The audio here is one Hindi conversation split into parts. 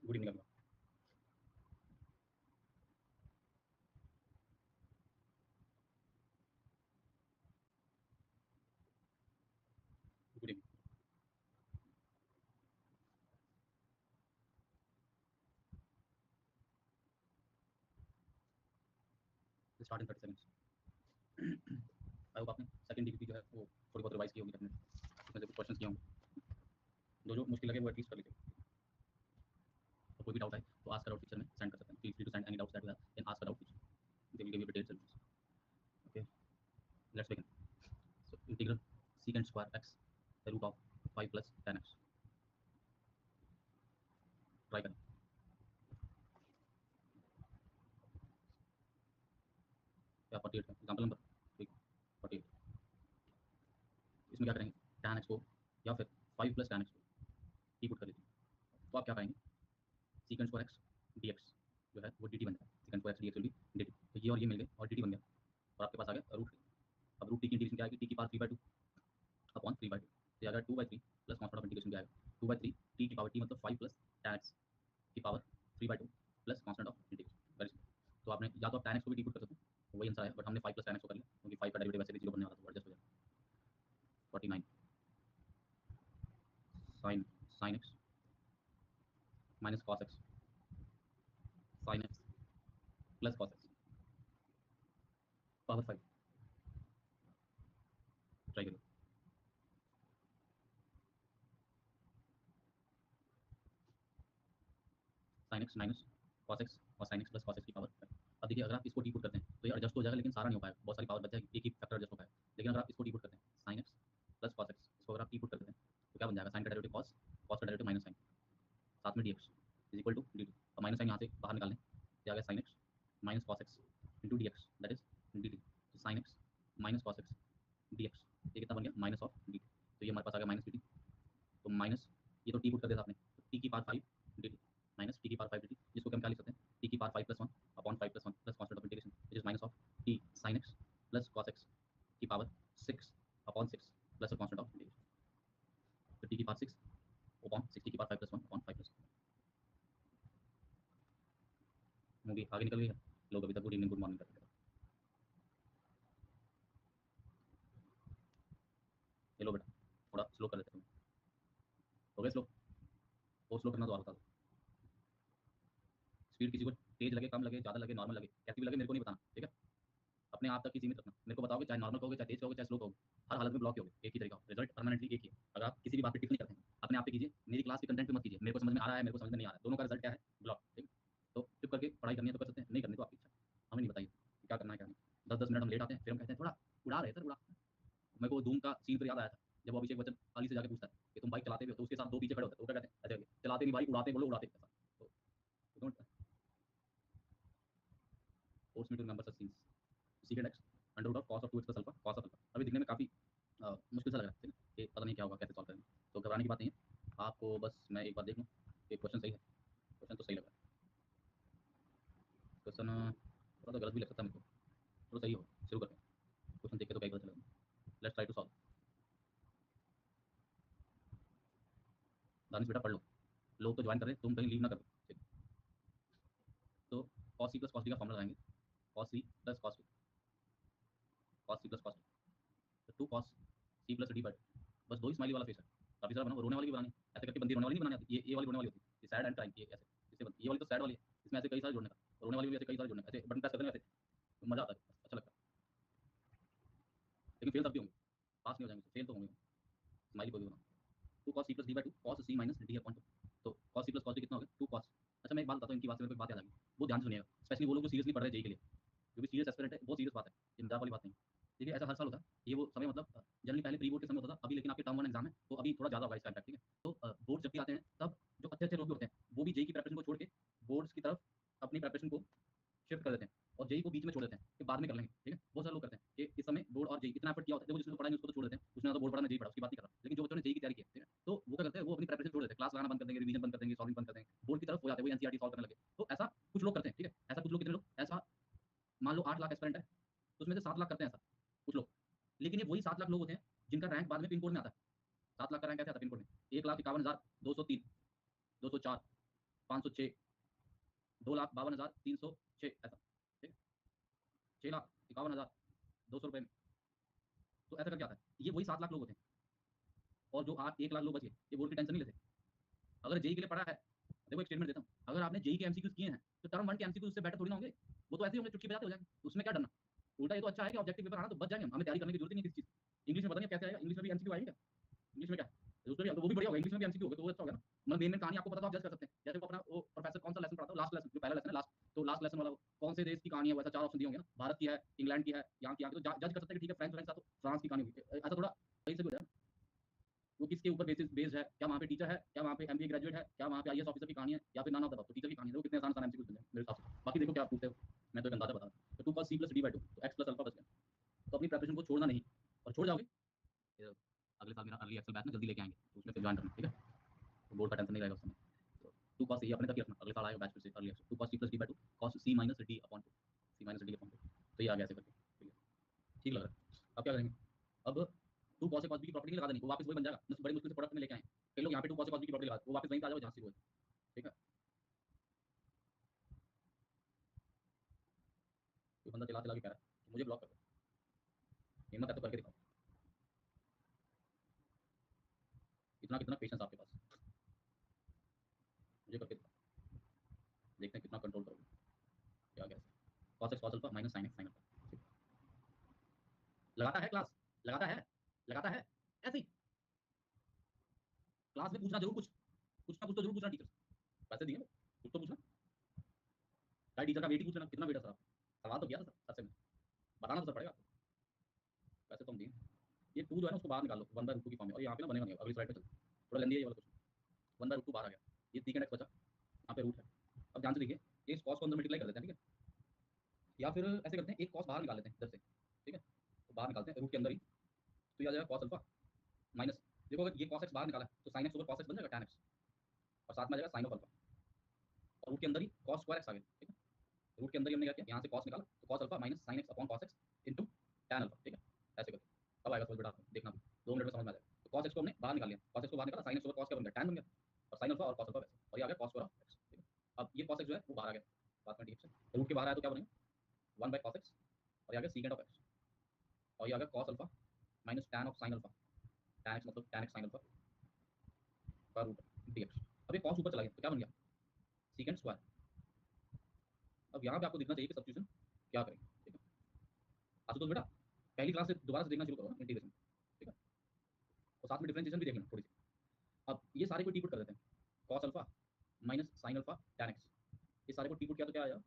Good evening. Good evening. Start in 30 seconds. I hope आपने सेकंड डीपीपी जो है वो थोड़ी बहुत रिवाइज की होगी अपने, उसमें से कुछ क्वेश्चंस किए होंगे, जो मुश्किल लगे वो एटलीस्ट कर लीजिए। तो कोई भी डाउट है तो आस्क डाउट फीचर में सेंड कर सकते हैं। Feel free to send any doubts that you have in ask doubt feature, they will give you detailed solutions. Okay, let's begin. So integral secant square x the root of 5 plus tan x। Try करें। क्या 48 है एग्जांपल नंबर, ठीक 48। इसमें क्या करेंगे, tan x को या फिर 5 प्लस tan x को डी पुट कर दीजिए। तो आप क्या पाएंगे, secant स्क्वायर x dx जो है वो dt बन जाएगा। secant square x dx will be dt। तो ये और ये मिल गए और dt बन गया और आपके पास आ गया रूट 3। अब रूट 3 की इंटीग्रेशन क्या आएगी, t की पावर 3/2 अपॉन 3/2। तो अगर 2/3 प्लस कांस्टेंट ऑफ इंटीग्रेशन क्या आएगा, 2/3 t की पावर t मतलब 5 प्लस tan x की power 3/2 plus constant of integration. Very simple. तो आपने या तो आप tan x को भी डी पुट कर सकते हैं, वही आंसर आया, बट हमने 5 प्लस tan x को कर लिया क्योंकि 5 का डेरिवेटिव वैसे भी 0 बनने वाला था, एडजस्ट हो जाएगा। 49 sin x minus cos x sin x plus cos x power 5। Try करिए। sin x minus cos x और sin x plus cos x की पावर 5। अब देखिए अगर आप इसको डी पुट करते हैं तो ये एडजस्ट हो जाएगा, लेकिन सारा नहीं हो पाएगा, बहुत सारी पावर बच जाएगी, एक ही फैक्टर एडजस्ट हो पाएगा। लेकिन अगर आप इसको डी पुट करते हैं sin x plus cos x, इसको अगर आप डी पुट करते हैं तो क्या बन जाएगा, sin का डेरिवेटिव cos, cos का डेरिवेटिव माइनस sin, साथ में dx is equal to dt। और माइनस साइन यहाँ से बाहर निकालें तो आ गया sin x minus cos x into dx that is dt। तो sin x minus cos x dx ये कितना बन गया, माइनस ऑफ dt। तो ये हमारे पास आ गया माइनस dt। तो माइनस ये तो टी पुट कर दिया था आपने, तो टी की पावर 5 dt माइनस टी की पावर 5 dt, जिसको हम क्या लिख सकते हैं, टी की power 5 plus 1 upon 5 plus 1 plus constant of integration which is minus of T sin x plus cos x की power 6 upon 6 plus constant of integration. तो टी की पावर 6 अपॉन 6 टी की power 5 plus 1 upon 5 plus 1। Movie आगे निकल गई है, लोग अभी तक गुड इवनिंग गुड मॉर्निंग कर रहे हैं। ये लो बेटा, थोड़ा स्लो कर लेते हैं। हो गया स्लो, और स्लो करना तो और बता दो। स्पीड किसी को तेज लगे, कम लगे, ज्यादा लगे, नॉर्मल लगे, कैसी भी लगे मेरे को नहीं बताना, ठीक है। अपने आप तक ही सीमित रखना। मेरे को बताओगे, चाहे नॉर्मल कहोगे, चाहे तेज कहोगे, चाहे स्लो कहोगे, हर हालत में ब्लॉक होगे। एक ही तरीका, रिजल्ट परमानेंटली एक ही है। अगर आप किसी भी बात पे टिक नहीं करते हैं, अपने आप पे कीजिए, मेरी क्लास के कंटेंट पे मत कीजिए। मेरे को समझ में आ रहा है, मेरे को समझ में नहीं आ रहा है, दोनों का रिजल्ट क्या है, ब्लॉक, ठीक। तो चुप करके पढ़ाई करनी है तो कर सकते हैं, नहीं करनी तो आपकी इच्छा। हमें नहीं बताइए क्या करना है क्या नहीं। 10-10 मिनट हम लेट आते हैं, फिर हम कहते हैं थोड़ा उड़ा रहे थे, उड़ा। मेरे को धूम का सीन फिर याद आया था, जब वो अभिषेक बच्चन अली से जाके पूछता है कि तुम बाइक चलाते हो, तो उसके साथ दो पीछे खड़े होते हैं, तो क्या कहते हैं, अच्छा चलाते नहीं भाई, उड़ाते बोलो, उड़ाते ऐसा। तो don't force me to remember such things. Secant x under root of cos of 2x plus alpha cos of alpha. अभी दिखने में काफी मुश्किल सा लग रहा है, ठीक है, कि पता नहीं क्या होगा, कैसे सॉल्व करेंगे। तो घबराने की बात नहीं है, आपको बस मैं एक बार देख लूँ कि क्वेश्चन सही है। क्वेश्चन तो सही लग रहा है, क्वेश्चन थोड़ा सा गलत भी लग सकता है मेरे को, थोड़ा सही हो। शुरू करते हैं, क्वेश्चन देख के तो कई पता चलेगा। Let's try to solve. Danish बेटा पढ़ लो, लोग तो ज्वाइन कर रहे हैं, तुम कहीं लीव ना कर दो, ठीक। तो cos c plus cos d का फॉर्मूला लगाएंगे, cos c plus cos 2, cos c plus cos 2, तो 2 cos c plus d by 2। बस दो ही स्माइली वाला फेस है, काफी सारा बना, रोने वाली भी बनानी, ऐसे करके बंदी रोने वाली नहीं बनानी आती। ये वाली रोने वाली होती है, ये सैड एंड क्राइम, ये ऐसे इससे बनती। ये वाली तो सैड वाली है, इसमें ऐसे कई सारे जोड़ने का, रोने वाली भी ऐसे कई सारे जोड़ने का, ऐसे बटन प्रेस करते हैं, ऐसे तो मजा आता है, अच्छा लगता है। लेकिन फेल तब भी होंगे, पास नहीं हो जाएंगे, फेल तो होंगे। स्माइली कोई भी बनाओ। 2 cos c plus d by 2 cos c minus d upon 2। तो cos c plus cos d कितना हो गया, 2 cos। अच्छा मैं एक बात बताता हूँ, इनकी बात से मेरे को एक बात याद आ गई, वो ध्यान से सुनिएगा, स्पेशली वो लोग जो सीरियसली पढ़ रहे हैं जेई के लिए, जो भी सीरियस एस्पिरेंट है, वो सीरियस बात है, ये मजाक वाली बात नहीं। देखिए ऐसा हर साल होता है, ये वो समय मतलब जनरली पहले प्री बोर्ड के समय होता था, अभी लेकिन आपके टर्म 1 एग्जाम है तो अभी थोड़ा ज्यादा होगा इसका इम्पैक्ट, ठीक है। तो बोर्ड जब भी आते हैं तब जो अच्छे अच्छे लोग भी होते हैं वो भी जेई की प्रिपरेशन को छोड़ के बोर्ड्स की तरफ अपनी प्रिपरेशन को शिफ्ट कर देते हैं और जेई को बीच में छोड़ देते हैं कि बाद में कर लेंगे, ठीक है। बहुत सारे लोग करते हैं कि इस समय बोर्ड और जेई इतना एफर्ट किया होता है, देखो जिसने तो पढ़ा नहीं उसको तो छोड़ देते हैं, उसने तो बोर्ड पढ़ा ना जेई पढ़ा, उसकी बात नहीं कर रहा, लेकिन जो बच्चों ने जेई की तैयारी की है, ठीक है, तो वो क्या करते हैं, वो अपनी प्रिपरेशन छोड़ देते हैं, क्लास लगाना बंद कर देंगे, रिवीजन बंद कर देंगे, सॉल्विंग बंद कर देंगे, बोर्ड की तरफ हो जाते हैं, वो एनसीईआरटी सॉल्व करने लगे। तो ऐसा कुछ लोग करते हैं, ठीक है। ऐसा कुछ लोग, कितने लोग ऐसा, मान लो 8 लाख एस्पिरेंट है तो उसमें से 7 लाख करते हैं ऐसा, कुछ लोग। लेकिन ये वही 7 लाख लोग होते हैं जिनका रैंक बाद में पिन कोड में आता है। 7 लाख का रैंक कैसे आता है पिन कोड में, 1,51,203, 204, 504, 6, 2,52,306 ऐसा, ठीक है, 6,51,200 रुपये में। तो ऐसा करके आता है। ये वही 7 लाख लोग होते हैं, और जो 1 लाख लोग बच गए, ये बोर्ड की टेंशन नहीं लेते। अगर जेई के लिए पढ़ा है, देखो एक स्टेटमेंट देता हूँ, अगर आपने जेई के एमसीक्यूज किए हैं तो टर्म 1 के एमसीक्यूज उससे बेटर थोड़ी ना होंगे, वो तो ऐसे ही होंगे, चुटकी बजाते हो जाएंगे, उसमें क्या डरना। उल्टा ये तो अच्छा है कि ऑब्जेक्टिव पेपर आना तो बच जाएंगे, हमें तैयारी करने की जरूरत ही नहीं किसी चीज। इंग्लिश में पता नहीं कैसे आएगा, इंग्लिश में भी एमसीक्यू आएंगे क्या, इंग्लिश में क्या है, उसमें भी वो भी बढ़िया होगा, इंग्लिश में भी एमसीक्यू होगा तो वो अच्छा होगा ना। मतलब मेन कहानी आपको पता तो आप जज कर सकते हैं। जैसे वो अपना वो प्रोफेसर कौन सा लेसन पढ़ाता है, लास्ट लेसन, जो पहला लेसन है लास्ट, तो लास्ट लेसन वाला कौन से देश की कहानी है, वैसा 4 ऑप्शन दिए होंगे ना, भारत की है, इंग्लैंड की है, यहाँ की, तो जज कर सकते हैं कि ठीक है फ्रेंच फ्रेंच तो फ्रांस की कहानी होगी, ऐसा थोड़ा सही से हो जाए। वो किसके ऊपर बेस्ड है, क्या वहाँ पे टीचर है, क्या वहाँ पे एमबीए ग्रेजुएट है, क्या वहाँ पे आईएएस ऑफिसर की कहानी है, या फिर नन ऑफ द अबव, तो टीचर की कहानी है। वो कितने आसान आसान एमसीक्यूज बन जाए मेरे हिसाब से। बाकी देखो क्या पूछते हो, मैं तो एक अंदाजा बता रहा हूँ। तो 2 cos c + d/2, तो x + अल्फा बच गया। तो अपनी प्रिपरेशन को छोड़ना नहीं, और छोड़ जाओगे फिर अगले साल मेरा अर्ली एक्सेल बैच में जल्दी लेके आएंगे, तो उसमें फिर ज्वाइन करना, ठीक है। तो बोर्ड का टेंशन नहीं रहेगा उस समय। तो 2 cos, ये अपने तक ही रखना, अगले साल आएगा बैच फिर से early Excel, 2 cos c + d/2 cos c - d/2, c - d/2, तो ये आ गया ऐसे करके, ठीक है, ठीक लग रहा है। अब क्या करेंगे, अब 2 cos a cos b की प्रॉपर्टी नहीं लगा देनी, वो वापस वही बन जाएगा, बड़ी मुश्किल से प्रोडक्ट में लेके आए। कई लोग यहाँ पे 2 cos a cos b की प्रॉपर्टी लगा, वो वापस वहीं पे आ जाओ जहाँ से वो है, ठीक है। कोई बंदा चला चला के कह रहा है तो मुझे ब्लॉक कर दो, हिम्मत है तो करके दिखाओ। इतना कितना पेशेंस आपके पास, मुझे करके दिखाओ, देखते हैं कितना कंट्रोल करोगे। क्या कैसे cos x cos अल्फा minus sin x sin alpha, लगाता है क्लास, लगाता है, लगाता है, ऐसे ही क्लास में पूछना जरूर, कुछ कुछ ना कुछ तो जरूर पूछना, टीचर पैसे दिए कुछ तो पूछना, चाहे टीचर का वेट ही पूछ लेना, कितना वेट है सर आप, सवाल तो किया था सर से, बताना तो सर पड़ेगा आपको, पैसे तो हम दिए। ये 2 जो है ना उसको बाहर निकाल लो, 1/√2 की फॉर्म में, और यहाँ पे ना बनेगा नहीं, अगली स्लाइड पे चलो, थोड़ा लेंदी है ये वाला क्वेश्चन। 1/√2 बाहर आ गया, ये secant x बचा, यहाँ पे रूट है। अब ध्यान से देखिए, इस cos को अंदर मल्टीप्लाई कर देते हैं, ठीक है, या फिर ऐसे करते हैं, एक cos बाहर निकाल लेते हैं इधर से, ठीक है, तो बाहर निकालते हैं रूट के अंदर ही, तो ये आ जाएगा cos अल्फा माइनस, देखो अगर ये cos x बाहर निकाला तो sin x over cos x बन जाएगा tan x, और साथ में आ जाएगा sin ऑफ अल्फा, और रूट के अंदर ही cos स्क्वायर x आ गया, ठीक है, रूट के अंदर ही हमने क्या किया, यहाँ से cos निकाला तो cos अल्फा minus sin x upon cos x into tan alpha, ठीक है, ऐसे करके। अब आएगा समझ बेटा, आपको देखना 2 मिनट में समझ में आ जाएगा। तो cos x को हमने बाहर निकाल लिया, cos x को बाहर निकाला, sin x ओवर cos क्या बन गया, tan बन गया, और sin अल्फा और cos अल्फा वैसे, और ये आ गया cos स्क्वायर ऑफ x, ठीक है। अब ये cos x जो है वो बाहर आ गया, बात में ठीक से, रूट के बाहर आया तो क्या बनेगा 1/cos x, और ये आ गया secant ऑफ x, और ये आ गया cos अल्फा माइनस tan ऑफ sin अल्फा, tan x मतलब tan x sin अल्फा का रूट dx। अब ये cos ऊपर चला गया तो क्या बन गया secant स्क्वायर। अब यहाँ पे आपको दिखना चाहिए कि सब्स्टिट्यूशन क्या करेंगे, ठीक है। आशुतोष बेटा पहली क्लास से दोबारा से देखना शुरू करो इंटीग्रेशन, ठीक है, और साथ में डिफरेंशिएशन भी देखना थोड़ी सी। अब ये सारे को टी पुट कर देते हैं, cos अल्फा माइनस sin अल्फा tan x, ये सारे को टी पुट किया तो क्या आया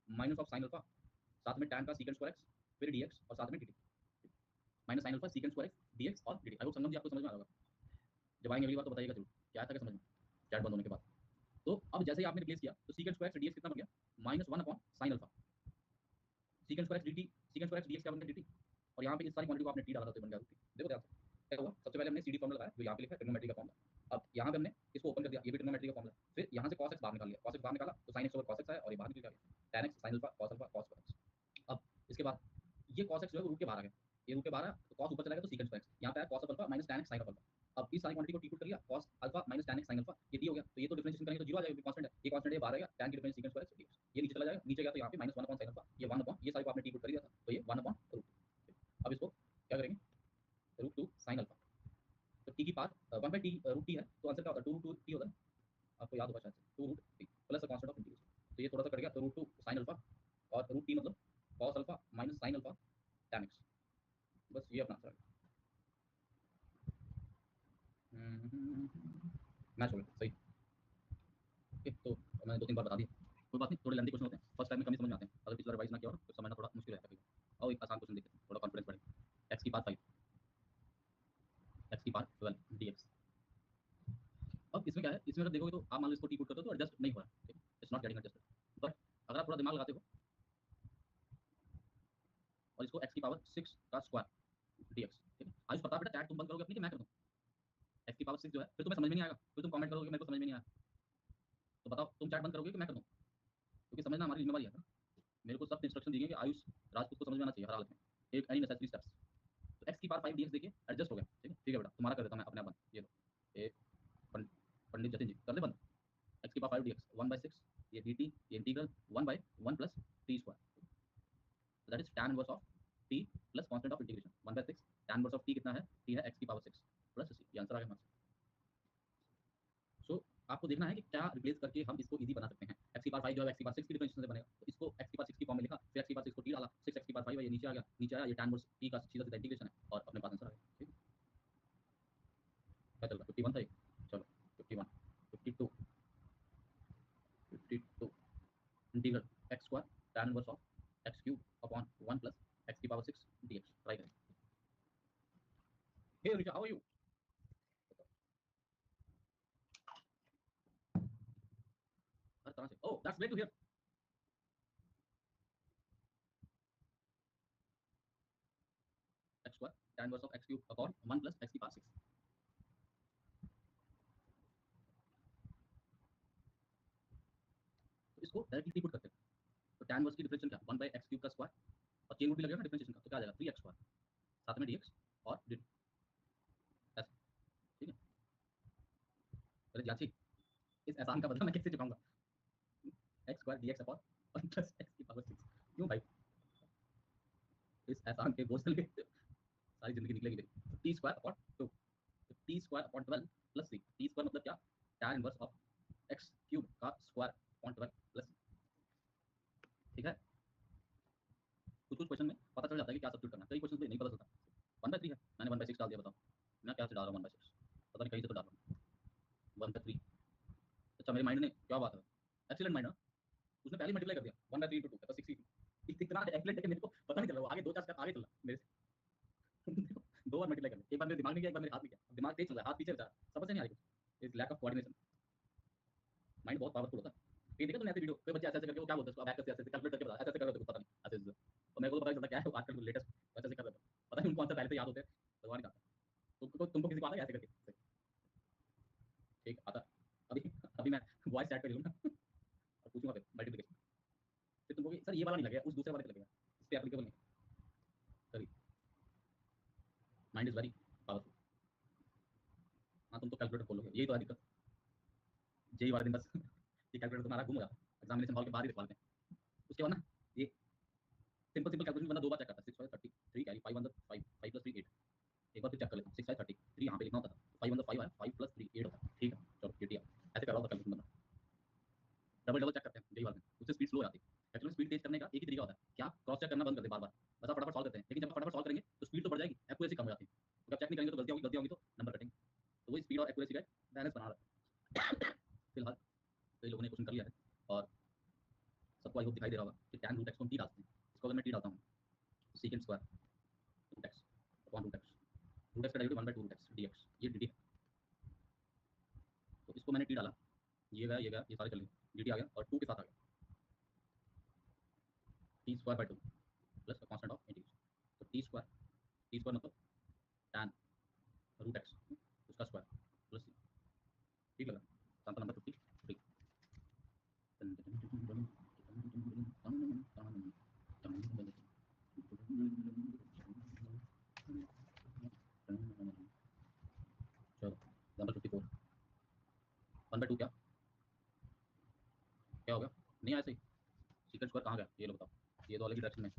माइनस ऑफ sin अल्फा, साथ में tan का secant स्क्वायर x, फिर dx, और साथ में dt, minus sin alpha secant square x dx और dt। आई होप संगम जी आपको समझ में आ होगा, जब आएंगे अगली बार तो बताइएगा जरूर क्या था, क्या समझ में चैट बंद होने के बाद। तो अब जैसे ही आपने रिप्लेस किया तो secant स्क्वायर dx कितना बन गया -1 upon sin alpha, secant square dt, secant square dx क्या बन गया dt, और यहाँ पे इस सारी क्वांटिटी को आपने टी डाला था तो बन गया रूट। देखो ध्यान से क्या हुआ, सबसे पहले हमने सीडी फॉर्मूला लगाया जो यहाँ पे लिखा है ट्रिग्नोमेट्री का फॉर्मूला। अब यहाँ पे हमने इसको ओपन कर दिया, ये भी ट्रिग्नोमेट्री का फॉर्मूला, फिर यहाँ से cos x बाहर निकाल लिया, cos x बाहर निकाला तो sin x over cos x आया, और ये बाहर निकल गया tan x sin alpha cos alpha cos square x। अब इसके बाद ये cos x जो है रूट के बाहर आ गया, ये रूट के बाहर है तो cos ऊपर चला गया तो secant स्क्वायर x, यहाँ पे आया cos अल्फा minus tan x sin alpha. अब इस सारी क्वांटिटी को टी पुट कर लिया, cos अल्फा minus tan x sin alpha, ये डी हो गया, तो ये तो डिफरेंशिएशन करेंगे तो जीरो आ जाएगा, कांस्टेंट है, ये कांस्टेंट है, बाहर आएगा tan की difference secant square x dx, ये नीचे चला जाएगा, नीचे गया तो यहाँ पे -1 अपॉन sin अल्फा, ये 1 अपॉन, ये सारी को आपने टी पुट कर दिया था तो ये 1 अपॉन रूट। अब इसको क्या करेंगे √2 sin अल्फा, तो टी की पावर 1/t रूट टी है, तो आंसर क्या होता है 2 √2 टी होता है, आपको याद होगा शायद से 2 root t plus constant of integration, तो ये थोड़ा सा कट गया तो √2 sin अल्फा, और रूट टी मतलब cos अल्फा माइनस sin अल्फा tan x, बस ये अपना आंसर है। मैच हो गया सही, ओके। तो मैंने 2-3 बार बता दिया, कोई बात नहीं, थोड़े लेंथी क्वेश्चन होते हैं, फर्स्ट टाइम में कम ही समझ में आते हैं, अगर पिछला रिवाइज ना किया हो तो समझना थोड़ा मुश्किल रहता है कभी। और एक आसान क्वेश्चन देखते हैं, थोड़ा कॉन्फिडेंस बढ़ेगा। x की पावर 5, x की पावर 12 dx। अब इसमें क्या है, इसमें अगर देखोगे तो आप मान लो इसको टी पुट करते हो तो एडजस्ट नहीं हो रहा है, ठीक है, it's not getting adjusted, but अगर आप थोड़ा दिमाग लगाते हो और इसको x की पावर 6 का स्क्वायर dx, ठीक है। आयुष प्रताप बेटा चैट तुम बंद करोगे अपनी कि मैं कर दूं, x की पावर 6 जो है, फिर तुम्हें समझ में नहीं आएगा, फिर तुम कमेंट करोगे मेरे को समझ में नहीं आया, तो बताओ तुम चैट बंद करोगे कि मैं कर दूं, क्योंकि समझना हमारी जिम्मेवारी है ना। मेरे को सब इंस्ट्रक्शन दिए कि आयुष राजपूत को समझ में आना चाहिए हर हालत में, एक एनी नेसेसरी स्टेप्स। तो x की पावर 5 dx देखिए एडजस्ट हो गया, ठीक है, ठीक है बेटा तुम्हारा कर देता हूं मैं अपने आप बंद, ये लो एक पंडित जतिन जी कर ले बंद, एक्स की पावर 5 dx 1/6, ये dt, ये integral 1/1 plus t square, that is tan inverse of t plus constant of integration 1/6, tan inverse of t कितना है, t है x की पावर 6 प्लस c, ये आंसर आ गया हमारा। सो आपको देखना है कि क्या रिप्लेस करके हम इसको इजी बना सकते हैं। एक्स की पावर 5 जो है एक्स की पावर 6 की डिफरेंशिएशन से बनेगा, तो इसको एक्स की पावर 6 की फॉर्म में लिखा, फिर एक्स की पावर 6 को t डाला, 6 एक्स की पावर 5 है, ये नीचे आ गया, नीचे आया, ये tan इनवर्स t का सीधा सीधा इंटीग्रेशन है और अपने पास आंसर आ गया। ठीक है, क्या चल रहा है, 51 था ये, चलो 51, 52, 52 integral x square tan inverse of x cube upon 1 plus x की पावर 6 dx, ट्राई करें। Hey Richa, how are you? हर तरह से, oh that's great to hear. X square tan inverse of x cube upon 1 plus x की पावर 6, तो इसको डायरेक्टली पुट करते हैं। तो tan इनवर्स की डिफरेंशिएशन क्या, 1 बाय एक्स क्यूब का स्क्वायर, और चेन रूट भी लगेगा ना डिफरेंशिएशन का, तो क्या आ जाएगा 3x स्क्वायर, साथ में dx और dt, ऐसे। ठीक है, अरे जांची, इस एहसान का बदला मैं कैसे चुकाऊंगा, x square dx upon 1 plus x की पावर 6, क्यों भाई, इस एहसान के बोझ तले सारी जिंदगी निकलेगी मेरी। टी स्क्वायर अपॉन 2, तो टी स्क्वायर अपॉन 12 प्लस सी, टी स्क्वायर मतलब क्या, tan inverse of x cube का स्क्वायर अपॉन 12 प्लस सी। ठीक है, कुछ कुछ क्वेश्चन में पता चल जाता है कि क्या सब्स्टिट्यूट करना है, कई क्वेश्चन में नहीं पता चलता। 1/3 है, मैंने 1/6 डाल दिया, बताओ मैं क्या से डाल रहा हूँ 1/6, पता नहीं कहीं से तो डाल रहा हूँ 1/3। अच्छा मेरे माइंड ने क्या बात है, एक्सीलेंट माइंड, उसने पहले मल्टीप्लाई कर दिया 1/3 × 2 तो 6 इतना एक्सीलेंट है कि मेरे को पता नहीं चल रहा, वो आगे 2 4 स्टेप आगे चल रहा मेरे से। दो बार मल्टीप्लाई कर लिया, एक बार मेरे दिमाग में गया, एक बार मेरे हाथ में गया, दिमाग तेज चल रहा है, हाथ पीछे बचा, समझ से नहीं आ रही कुछ, is lack of coordination. Mind बहुत पावरफुल होता है। ये देखा तुमने ऐसे वीडियो, कोई बच्चे ऐसे ऐसे करके वो क्या बोलते हैं उसको, अब ऐसे ऐसे कैलकुलेट करके बता, ऐसे ऐसे कर रहे हो, पता नहीं ऐसे ऐसे, तो मेरे को तो पता नहीं चलता क्या है आजकल लेटेस्ट ऐसे ऐसे कर रहे हो, पता नहीं उनको आंसर पहले से याद होते हैं, भगवान का। तुमको किसी को आता है ऐसे करके? ठीक आता, अभी अभी मैं वॉइस चैट कर लूंगा और पूछूंगा फिर मल्टीप्लिकेशन, फिर तुमको सर ये वाला नहीं लगेगा, उस दूसरे वाले पे लगेगा, इस पे एप्लीकेबल नहीं। Sorry, mind is very powerful. हाँ तुम तो कैलकुलेटर खोलोगे, यही तो है दिक्कत, यही वाले दिन बस ये कैलकुलेटर तुम्हारा गुम हो जाता है, एग्जामिनेशन हॉल के बाहर ही रखवा लेते हैं। उसके बाद ना ये सिंपल सिंपल कैलकुलेशन बंदा 2 बार चेक करता है, 6 5 30 3 कैरी 5 1 5 5 + 3 8, एक बार फिर चेक कर लेता हूँ, 6 5 30 3 यहाँ पे लिखना होता था, 5 1 5 आया, 5 + 3 8 होता है। ठीक है चलो ये ऐसे कर रहा होता कैलकुलेशन बंदा, डबल डबल चेक करते हैं, यही बात है, उससे स्पीड स्लो हो जाती है। एक्चुअली स्पीड तेज करने का एक ही तरीका होता है, क्या, क्रॉस चेक करना बंद कर दे बार बार, बस आप फटाफट सॉल्व करते हैं, लेकिन जब आप फटाफट सॉल्व करेंगे तो स्पीड तो बढ़ जाएगी, एक्यूरेसी कम हो जाती है, तो आप चेक नहीं करेंगे तो गलतियां होंगी तो नंबर कटेंगे, तो वही स्पीड और एक्यूरेसी का बैलेंस बना रहा है। फिलहाल कई लोगों ने क्वेश्चन कर लिया है और सबको आई होप दिखाई दे रहा होगा कि tan रूट एक्स को हम टी डालते हैं, इसको अगर मैं टी डालता हूँ, secant square root x upon root x, root x का डेरिवेटिव 1/2 रूट एक्स dx, ये dt है, तो इसको मैंने टी डाला, ये गया ये सारे चले गए, dt आ गया और 2 के साथ आ गया, t² 2 plus constant of integration, तो टी स्क्वायर मतलब tan रूट एक्स उसका स्क्वायर प्लस सी। ठीक लगा, सैंपल नंबर 53। चलो नंबर 54, 1/2 क्या हो गया, नहीं आया सही, सीक्रेट स्क्वायर कहाँ गया ये लो बताओ, ये तो अलग ही डायरेक्शन में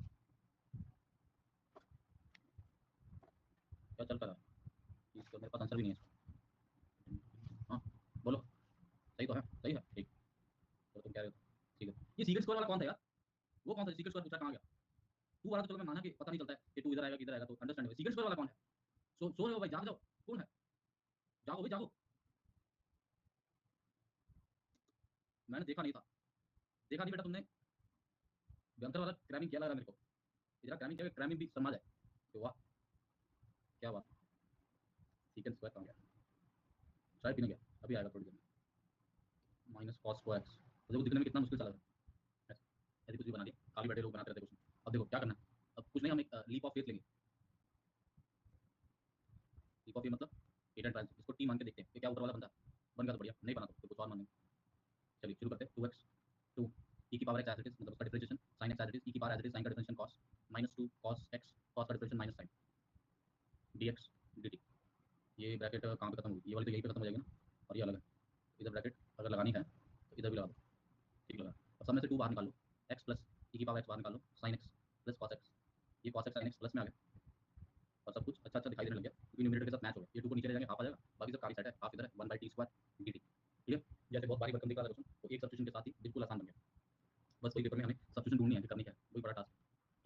क्या चल रहा है, इसका मेरे पास आंसर भी नहीं है इसका। हाँ बोलो, सही है ठीक, तो तुम कह रहे हो ठीक है, ये सीक्रेट स्क्वायर वाला कौन था यार, वो कौन सा सीक्रेट स्क्वायर दूसरा कहाँ गया, तू वाला तो चलो मैं माना कि पता नहीं चलता है कि तू इधर आएगा किधर आएगा, तो अंडरस्टैंड है, सीक्रेट स्क्वायर वाला कौन है, सो रहे हो भाई, जाग जाओ, कौन है, जागो भाई जागो, मैंने देखा नहीं था, देखा नहीं बेटा तुमने, भयंकर वाला क्रैमिंग किया लग रहा है मेरे को, इधर क्रैमिंग किया, क्रैमिंग भी शर्मा जाए, तो वाह क्या बात, सीक्रेट स्क्वायर कहाँ गया, चाय पीने गया, अभी आएगा थोड़ी देर में, माइनस कॉस स्क्वायर एक्स, तो देखो दिखने में कितना मुश्किल सा लग रहा है, ऐसे कुछ भी बना दिया, काफी बैठे लोग बनाते रहते क्वेश्चन। अब देखो क्या करना है, अब कुछ नहीं, हम एक लीप ऑफ फेथ लेंगे, लीप ऑफ फेथ मतलब एट एंड ट्रायल, इसको टी मान के देखते हैं कि क्या ऊपर वाला बनता है, बन गया तो बढ़िया, नहीं बना तो कुछ और मानेंगे। चलिए शुरू करते हैं, 2x 2 e की power x as it is, मतलब उसका differentiation sin x as it is, e की power as it is sin का differentiation cos -2 cos x cos का differentiation minus sin dx dt, ये ब्रैकेट कहाँ पे खत्म हुई, ये वाली तो यहीं पे खत्म हो जाएगी ना, और ये अलग है, इधर ब्रैकेट अगर लगानी है तो इधर भी लगा दो, ठीक लगा। अब सब में से 2 बाहर निकाल लो, x प्लस ई की पावर x बाहर निकाल लो, sine x plus cos x, ये cos x sine x plus में आ गया और सब कुछ अच्छा अच्छा दिखाई देने लग गया क्योंकि न्यूमरेटर के साथ मैच हो गया। ये 2 को नीचे ले जाएंगे, हाफ आ जाएगा, बाकी सब काफी सेट है, हाफ इधर है, 1/t² dt। क्लियर? जैसे बहुत भारी भरकम दिखा था क्वेश्चन, तो एक सब्स्टिट्यूशन के साथ ही बिल्कुल आसान बन गया। बस वही पेपर में हमें सब्स्टिट्यूशन ढूंढनी है कि करनी है, वही बड़ा टास्क।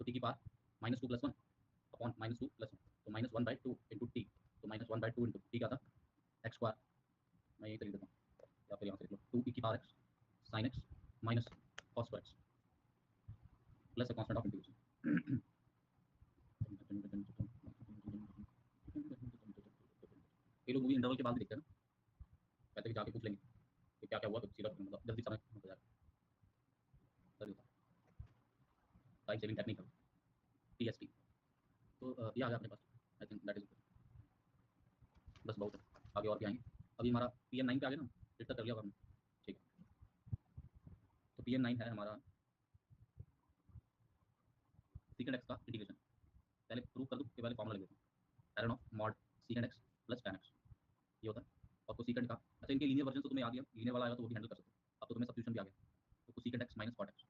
तो t की पावर -2 + 1 अपॉन -2 + 1, तो -1/2 इंटू टी, तो -1/2 इंटू टी का था x²। मैं यही लिख देता हूँ या फिर यहाँ से लिख लो, 2 e की power x sin x minus cos x plus constant of integration. ये लोग मूवी इंटरवल के बाद भी देखते हैं ना, कहते हैं कि जाके पूछ लेंगे कि क्या क्या हुआ, तो सीधा मतलब जल्दी समय हो जाएगा। सही होता है, टाइम सेविंग टेक्निक है, TST। तो ये आ गया अपने पास, आई थिंक दैट इज बस बहुत है, आगे और भी आएंगे। अभी हमारा PN9 पे आ गया ना, फिर तक कर लिया हमने, ठीक है। तो PN9 है हमारा सीकेंड एक्स का इंटीग्रेशन। पहले प्रूव कर दूं कि पहले फॉर्मूला लिख देता हूँ, ln of mod सीकेंड x plus tan x, ये होता है। और को सीकेंड का, अच्छा इनके लीनियर वर्जन तो तुम्हें याद ही है, लीनियर वाला आएगा तो वो भी हैंडल कर सकते हो। अब तो तुम्हें सब्स्टिट्यूशन भी आ गया, तो secant x minus cot x,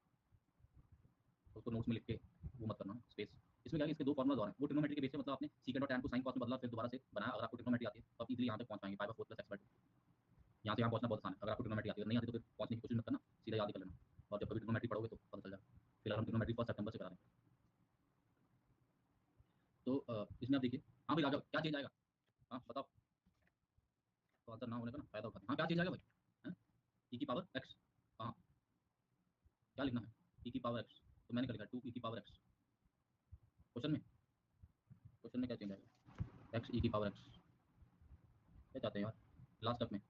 तो उसको नोट्स में लिख के वो मत करना स्पेस। इसमें क्या है, इसके 2 फॉर्मुला और हैं, वो ट्रिग्नोमेट्री के बेस पे, मतलब आपने सीकेंड और tan को साइन कॉस में बदला, फिर दोबारा से बनाया। अगर आपको ट्रिग्नोमेट्री आती है तो आप इजीली यहाँ तक पहुंच पाएंगे, 5/4 + x/2। यहाँ से यहाँ पहुंचना बहुत आसान है, अगर आपको ट्रिग्नोमेट्री आती है। नहीं आती तो फिर पहुंचने की कोशिश मत करना, सीधा याद ही कर लेना, और जब कभी ट्रिग्नोमेट्री पढ़ोगे तो पता चल जाएगा। फिलहाल हम ट्रिग्नोमेट्री 1 सितंबर से करा रहे हैं। तो इसमें आप देखिए, हाँ भाई आ जाओ, क्या चेंज आएगा, हाँ बताओ। तो आंसर ना होने का ना फायदा उठाते हैं। हाँ क्या चेंज आएगा भाई, है ई की पावर एक्स, हाँ क्या लिखना है, ई की पावर एक्स, तो मैंने क्या लिखा 2 ई की पावर एक्स। क्वेश्चन में क्या चेंज आएगा, एक्स ई की पावर एक्स, क्या चाहते हैं यार लास्ट तक में,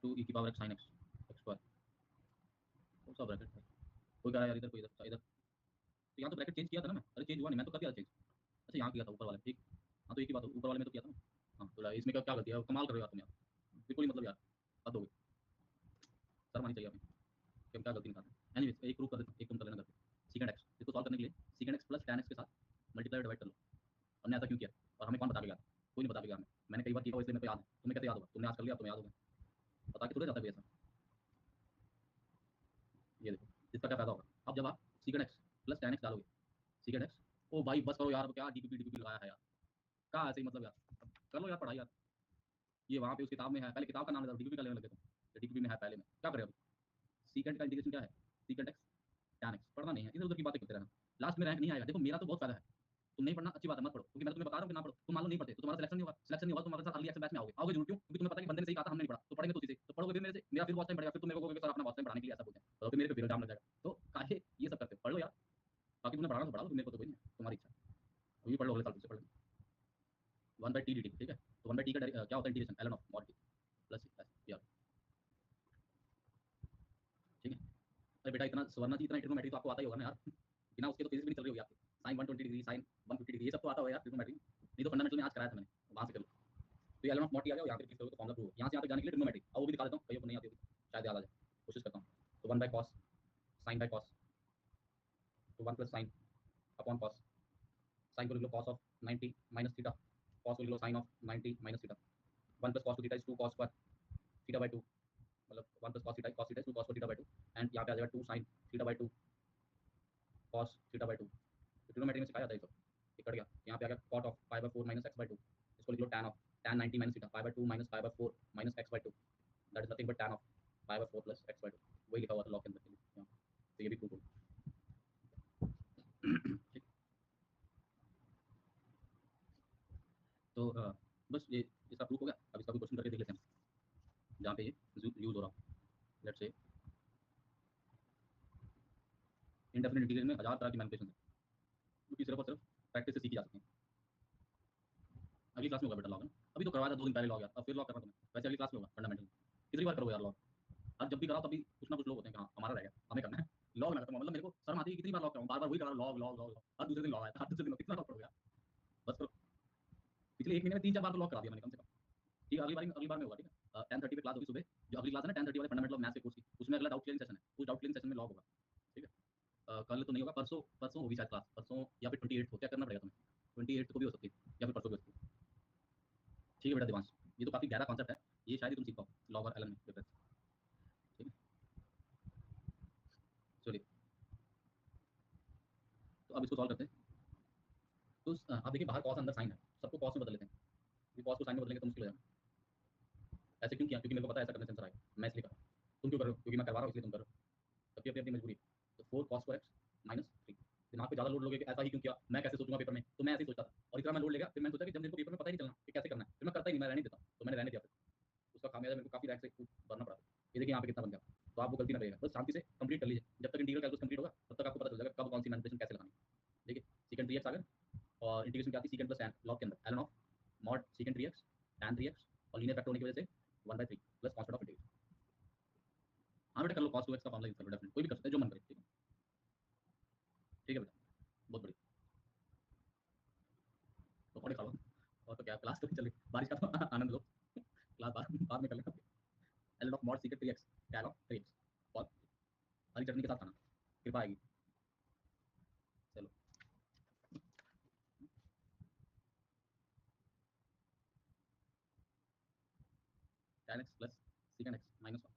2 ई की power x sine x x²। कौन सा ब्रैकेट है, कोई कह रहा है यार इधर, कोई इधर इधर, तो यहाँ तो ब्रैकेट चेंज किया था ना मैं, अरे चेंज हुआ नहीं, मैं तो कर दिया चेंज। अच्छा यहाँ किया था ऊपर वाले, ठीक। हाँ तो एक ही बात, ऊपर वाले में तो किया था ना। हाँ तो इसमें क्या क्या गलती है, कमाल कर रहे हो यार तुम यार, बिल्कुल ही मतलब यार हद हो गई, शर्म आनी चाहिए हमें कि हम क्या गलती निकालते हैं। एनीवेज एक प्रूव कर देता हूँ, एक तुम कर लेना करके। सीकेंड एक्स, इसको सॉल्व करने के लिए सीकेंड एक्स प्लस tan x के साथ मल्टीप्लाई डिवाइड कर लो। हमने ऐसा क्यों किया और हमें कौन बता के गया, कोई नहीं बता के गया हमें, मैंने कई बार किया इसलिए मेरे को याद है, तुम्हें कैसे याद होगा, तुमने आज कर लिया तुम्हें याद होगा, बता के थोड़े जाता है ऐसा। ये देखो इसका क्या फायदा होगा, अब जब आप सीकेंड एक्स प्लस tan x डालोगे, सीकेंड एक्स, ओ भाई बस करो यार, अब क्या डीपीपी लगाया है यार, क्या ऐसे ही मतलब यार, अब कर लो यार पढ़ाई यार। ये वहाँ पे उस किताब में है, पहले किताब का नाम है डीपीपी का लेने लगे तुम, तो डीपीपी में है पहले में, क्या करें अभी। सीकेंड का इंटीग्रेशन क्या है, सीकेंड एक्स tan x, पढ़ना नहीं है, इधर उधर की बातें करते रहना, लास्ट में रैंक नहीं आएगा। देखो मेरा तो बहुत फायदा है, तुम नहीं पढ़ना अच्छी बात है, मत पढ़ो, क्योंकि मैं तो तुम्हें बता रहा हूँ कि ना पढ़ो। तुम मान लो नहीं पढ़ते तो तुम्हारा सिलेक्शन नहीं होगा, सिलेक्शन नहीं होगा तो तुम्हारे साथ अगली एक्शन बैच में आओगे, आओगे जरूर, क्यों, क्योंकि तुम्हें पता है कि बंदे ने सही कहा था, हमने नहीं पढ़ा, तो पढ़ेंगे तो उसी से, तो पढ़ोगे फिर मेरे से, मेरा फिर वॉच टाइम बढ़ेगा, फिर तुम मेरे को कहोगे सर अपना वॉच टाइम बढ़ाने के लिए ऐसा बोलते हैं, तो फिर मेरे पे फिर जाम लग जाएगा। तो काहे ये सब करते हो, पढ़ लो यार, बाकी तुमने पढ़ाना तो पढ़ा लो, मेरे को तो कोई नहीं है, तुम्हारी इच्छा, अभी पढ़ लो, अगले साल फिर से पढ़ लो। 1/t dt, ठीक है, तो 1/t का क्या होता है integration, ln of mod t plus यार, ठीक है। अरे बेटा इतना सवरना जी, इतना ट्रिग्नोमेट्री तो आपको आता ही होगा ना यार, बिना उसके तो फिजिक्स भी नहीं चल रही होगी आपकी, साइन 120 डिग्री, साइन 150 डिग्री, ये सब तो आता होगा यार ट्रिग्नोमेट्री, नहीं तो फंडामेंटल में आज कराया था मैंने, वहां से कर लो। तो ये एलन ऑफ मॉड टी आ गया, यहाँ पे क्लिक करोगे तो फॉर्मूला प्रूव हो, यहाँ से यहाँ तक जाने के लिए ट्रिग्नोमेट्री, अब वो भी दिखा देता हूँ, कहीं को नहीं आती होगी, शायद याद आ जाए, कोशिश करता हूँ। तो 1/cos साइन बाय कॉस, तो 1 + साइन अपॉन कॉस, साइन को लिख लो cos of 90 minus theta, cos को लिख लो sine of 90 minus theta, 1 + cos 2 theta is 2 cos square theta by 2, मतलब 1 + cos theta cos theta is 2 cos theta by 2, and यहाँ पे आ जाएगा 2 sin theta by 2 cos theta by 2। Trigonometry में सिखाया था ये सब, ये कट गया, यहाँ पे आ गया cot ऑफ π/4 माइनस x/2, इसको लिख लो tan of tan 90 minus theta π/2 minus π/4 minus x/2, that is nothing but tan of π/4 plus x/2, वही लिखा हुआ था लॉग के अंदर के लिए यहाँ, तो ये भी प्रूफ हो ठीक। तो बस ये इसका प्रूफ हो गया। अब इसका भी क्वेश्चन करके देख लेते हैं जहाँ पे ये यूज हो रहा हो। लेट्स से इंडेफिनिट इंटीग्रल में 1000 तरह की मैनिपुलेशन है, क्योंकि सिर्फ और सिर्फ प्रैक्टिस से सीखी जा सकती है। अगली क्लास में होगा बेटा लॉग, अभी तो करवाया था 2 दिन पहले लॉग यार, अब फिर लॉग करना तुम्हें, वैसे अगली क्लास में होगा फंडामेंटल, कितनी बार करोगे यार लॉग, अब जब भी कराओ तभी कुछ ना कुछ लोग होते हैं कि हाँ हमारा रह गया हमें करना है लॉग ना, मतलब मेरे को शर्म आती है कितनी बार लॉग कराऊं, बार बार वही करा लॉग लॉग लॉग, हर दूसरे दिन लॉग आया, हर दूसरे दिन कितना लॉग करोगे यार, बस करो। पिछले 1 महीने में 3-4 बार तो लॉग करा दिया मैंने कम से कम, ठीक है। अगली बार में होगा, ठीक है। 10:30 पे क्लास होगी सुबह, जो अगली क्लास है ना 10:30 वाले फंडामेंटल ऑफ मैथ्स के कोर्स की, उसमें अगला डाउट क्लियरिंग सेशन है, उस डाउट क्लियरिंग सेशन में लॉग होगा, ठीक है। कल तो नहीं होगा, परसों परसों होगी शायद क्लास, परसों या फिर 28 को, क्या करना पड़ेगा तुम्हें, 28 को भी हो सकती है या फिर परसों भी हो सकती है, ठीक है बेटा दिवांश। ये तो काफी गहरा कॉन्सेप्ट है, ये शायद ही तुम सीख पाओ लॉग और एलन में डिफरेंस। अब इसको सॉल्व करते हैं। तो आप देखिए बाहर कॉस अंदर साइन है, सबको कॉस में बदल लेते हैं, ये कॉस को साइन में बदलेंगे तो मुश्किल हो जाएगा। ऐसे क्यों किया? क्योंकि मेरे को पता है ऐसा करने से आंसर आएगा, मैं इसलिए कर रहा हूँ। तुम क्यों कर रहे हो? क्योंकि मैं करवा रहा हूँ इसलिए तुम कर रहे हो, सबकी अपनी अपनी मजबूरी है। तो 4 cos स्क्वायर एक्स माइनस 3, दिमाग पे ज़्यादा लोड लोगे कि ऐसा ही क्यों किया, मैं कैसे सोचूंगा पेपर में, तो मैं ऐसे ही सोचता था और इतना मैं लोड लेगा, फिर मैंने सोचा कि जब मेरे को पेपर में पता ही नहीं चलना कि कैसे करना है, फिर मैं करता ही नहीं, मैं रहने देता, तो मैंने रहने दिया। फिर उसका खामियाजा मेरे को काफ़ी रैक से भरना पड़ा। ये देखिए यहाँ पे कितना बन गया। तो आप वो गलती ना करिएगा, बस शांति से कंप्लीट कर लीजिए, जब तक इंटीग्रल कैलकुलस कंप्लीट होगा तब तक आपको पता चल जाएगा कब कौन सी मैनिपुलेशन कैसे लगानी है। देखिए सीकेंड 3x आ गया, और इंटीग्रेशन क्या आती है, सीकेंड प्लस लॉग के अंदर ln of mod सीकेंड 3x tan 3x, और लीनियर फैक्टर होने की वजह से 1/3 प्लस कांस्टेंट ऑफ इंटीग्रेशन। हाँ बेटा कर लो, cos 2x का फॉर्मूला यूज कर लो, डेफिनेट कोई भी कर सकते हैं जो मन करे। ठीक है, ठीक है बेटा, बहुत बढ़िया। तो पकौड़े खा लो, और तो क्या, क्लास तो नहीं चले, बारिश का तो आनंद लो, क्लास बाद में कर लेंगे। ln of mod सीकेंड 3x tan of 3x, और हरी चटनी के साथ खाना, कृपा आएगी। चलो tan x plus सीकेंड x minus 1,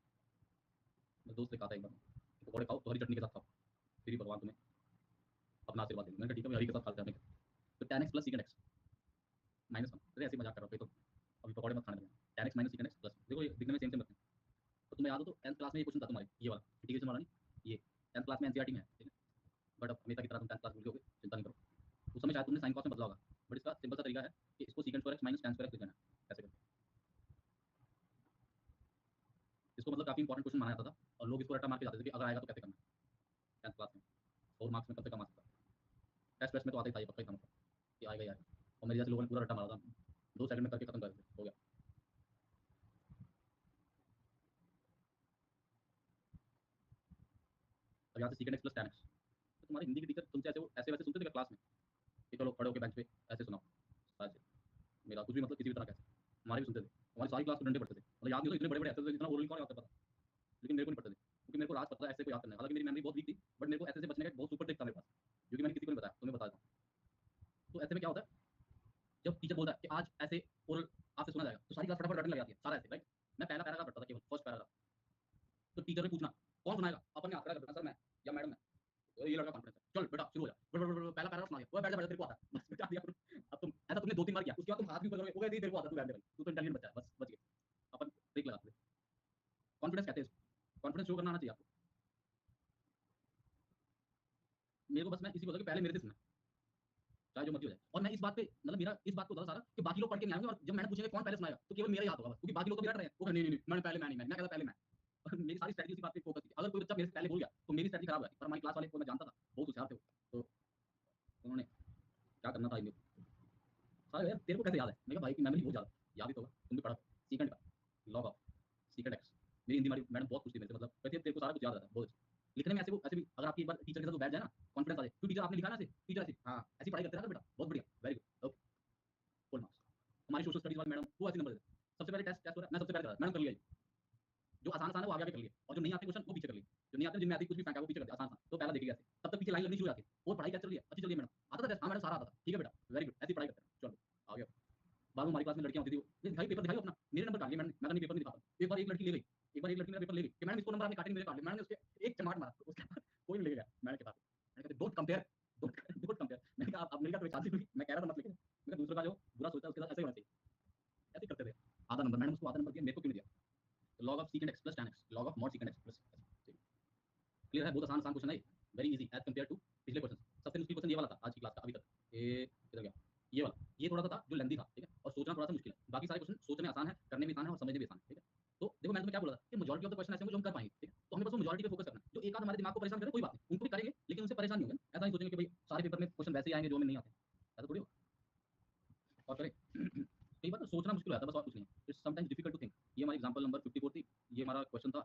मैं दोस्त लेकर आता एक बार, पकौड़े खाओ तो हरी चटनी के साथ खाओ, फिर ही भगवान तुम्हें अपना आशीर्वाद देंगे। मैंने कहा ठीक है मैं हरी के साथ खाते हैं। तो tan x plus सीकेंड x minus 1, अरे ऐसे ही मजाक कर रहा हूँ, तो अभी पकौड़े मत खाने देना। tan x minus सीकेंड x plus, देखो ये दिखने में सेम सेम लगते हैं। तो तुम्हें याद हो तो 10th क्लास में ये क्वेश्चन था तुम्हारे, ये वाला इंटीग्रेशन वाला नहीं, ये 10th क्लास में एनसीईआरटी में है, ठीक है। बट अब हमेशा की तरह तुम 10th क्लास भूल गए, चिंता नहीं करो। उस समय शायद तुमने साइन कॉस में बदला होगा, बट इसका सिंपल सा तरीका है कि इसको secant square x minus tan square x लिख लेना है, ऐसे करके। इसको मतलब काफी इंपॉर्टेंट क्वेश्चन माना जाता था, और लोग इसको रट्टा मार के जाते थे कि अगर आएगा तो कैसे करना है 10th क्लास में, 4 मार्क्स में कम से कम आ सकता है। टेस्ट वेस्ट में तो आते ही था, ये पक्का ही था मतलब कि आएगा यार, और मेरे जैसे लोगों ने पूरा रट्टा मारा था, 2 सेकंड में करके खत्म कर दिया, हो गया। अब यहाँ से सीकेंड एक्स प्लस tan एक्स, तो तुम्हारे हिंदी के टीचर तुमसे ऐसे वैसे सुनते थे क्लास में कि चलो खड़े होकर बेंच पे ऐसे सुनाओ, शायद से मेरा कुछ भी मतलब किसी भी तरह कैसे, हमारे भी सुनते थे, हमारी सारी क्लास को डंडे पड़ते थे, मतलब याद नहीं तो इतने बड़े बड़े ऐसे थे, इतना ओरली कौन याद कर पाता, लेकिन मेरे को नहीं पड़ते थे, क्योंकि मेरे को राज पता है ऐसे को याद करना है। हालांकि मेरी मेमोरी बहुत वीक थी, बट मेरे को ऐसे से बचने का एक बहुत सुपर ट्रिक था मेरे पास, जो कि मैंने किसी को नहीं बताया, तुम्हें बता देता हूँ। तो ऐसे में क्या होता है, जब टीचर बोलता है कि आज ऐसे ओरल आपसे सुना जाएगा, तो सारी क्लास फटाफट रटने लग जाती है, सारा ऐसे राइट। मैं पहला पैराग्राफ पढ़ता था, केवल फर्स्ट पैराग्राफ। तो टीचर ने पूछना कौन सुनाएगा, अपन ने हाथ खड़ा कर देना, सर मैं या मैडम मैं। तो ये लड़का कॉन्फिडेंस है, चल बेटा शुरू हो जा, पहला पैराग्राफ सुना दिया, वो बैठ जा तेरे को आता है, बस बेटा दिया। अब तुम ऐसा तुमने 2-3 बार किया, उसके बाद तुम हाथ भी ऊपर करोगे, वो कहती तेरे को आता, तू बैठ जा भाई, तू तो इंटेलिजेंट बच्चा है, बस बच गए। अपन ब्रेक लगाते थे, कॉन्फिडेंस कहते हैं इसको, कॉन्फिडेंस शो करना आना चाहिए आपको। मेरे को बस मैं इसी को होता कि पहले मेरे से सुनना, चाहे जो मर्जी हो जाए। और मैं इस बात पे मतलब मेरा इस बात को होता सारा कि बाकी लोग पढ़ के नहीं आएंगे, और जब मैंने पूछेंगे कौन पहले सुनाएगा तो केवल मेरा याद होगा बस, क्योंकि बाकी लोग तो भी रट रहे हैं, वो नहीं नहीं नहीं मैंने पहले, मैं कहता पहले मैं। और मेरी सारी स्ट्रेटजी इसी बात पे फोकस थी, अगर कोई बच्चा मेरे से पहले बोल गया तो मेरी स्ट्रेटजी खराब हो जाती। पर हमारी क्लास वाले को मैं जानता था, बहुत होशियार थे वो, तो उन्होंने क्या करना था, सारे यार तेरे को कैसे याद है, मैं कहा भाई की मेमोरी बहुत ज्यादा, याद ही तो होगा, तुम भी पढ़ा सीकेंड का लॉग ऑफ सीकेंड एक्स। मेरी हिंदी हमारी मैडम बहुत पूछती मेरे से, मतलब कहती है तेरे को सारा कुछ याद रहता है बहुत अच्छा। लिखने में ऐसे भी अगर आपकी एक बार टीचर के साथ बैठ जाए ना, कॉन्फिडेंस आ जाए, क्यों टीचर आपने लिखा ना ऐसे, टीचर ऐसे हाँ ऐसी पढ़ाई करते रहा बेटा, बहुत बढ़िया, very good, okay, full marks. हमारी सोशल स्टडीज वाली मैडम वो ऐसे नंबर देते, सबसे पहले टेस्ट टेस्ट हो रहा है, मैं सबसे पहले मैडम कर लिया, जो आसान आसान है वो आगे आगे कर लिए, और जो नहीं आते क्वेश्चन वो पीछे कर लिए, जो नहीं आते जिनमें आती कुछ भी फेंका वो पीछे कर दिया, आसान आसान तो पहला देखिए ऐसे, तब तक पीछे लाइन लगनी शुरू हो जाती है। और पढ़ाई कैसे चल रही है, अच्छी चल रही है मैडम, आता था टेस्ट, हाँ मैडम सारा आता था, ठीक है बेटा वेरी गुड, ऐसी पढ़ाई करते हैं, चलो आगे। बाद में हमारी क्लास में लड़कियां होती थी, वो दिखाई पेपर दिखाई अपना, मेरे नंबर काट लिए मैंने, मैं नहीं पेपर नहीं दिखाता। एक बार एक लड़की ले गई, एक बार एक लड़की मेरा पेपर ले गई कि मैडम इसको नंबर आपने काटे नहीं, मेरे काट लिए, मैंने उसके एक चमाट मारा, उसके बाद कोई नहीं ले गया मैंने के पास। मैंने कहा डोंट कंपेयर, डोंट कंपेयर, मैंने कहा अब मेरी का कोई चांस नहीं, मैं कह रहा था मत लिखिए, मैं दूसरों का जो बुरा सोचता है उसके साथ ऐसे होना चाहिए, ऐसे करते थे। आधा नंबर मैंने उसको आधा नंबर दिया, मेरे को क्यों नहीं दिया। तो log of secant x plus tan x, log of mod secant x plus clear है, बहुत आसान आसान क्वेश्चन है, very easy as compare to पिछले क्वेश्चन। सबसे मुश्किल क्वेश्चन ये वाला था आज की क्लास का अभी तक, ये किधर गया, ये वाला, ये थोड़ा सा था जो लेंदी था, ठीक है, और सोचना थोड़ा सा मुश्किल है। बाकी सारे क्वेश्चन सोचने आसान है, करने भी आसान है, और समझने भी आसान है, ठीक है। तो देखो मैंने तुम्हें क्या बोला था कि मेजॉरिटी ऑफ द क्वेश्चन ऐसे होंगे जो हम कर पाएंगे, ठीक है, तो हमें बस वो मेजॉरिटी पे फोकस करना है। जो एक आध हमारे दिमाग को परेशान करे कोई बात नहीं, उनको भी करेंगे, लेकिन उनसे परेशान नहीं होंगे, ऐसा नहीं सोचेंगे कि भाई सारे पेपर में क्वेश्चन वैसे ही आएंगे जो हमें नहीं आते, ऐसा थोड़ी होगा। और करें कई बार तो सोचना मुश्किल हो जाता है, बस और कुछ नहीं है, it's sometimes difficult to think. ये हमारी एग्जांपल नंबर 54 थी, ये हमारा क्वेश्चन था,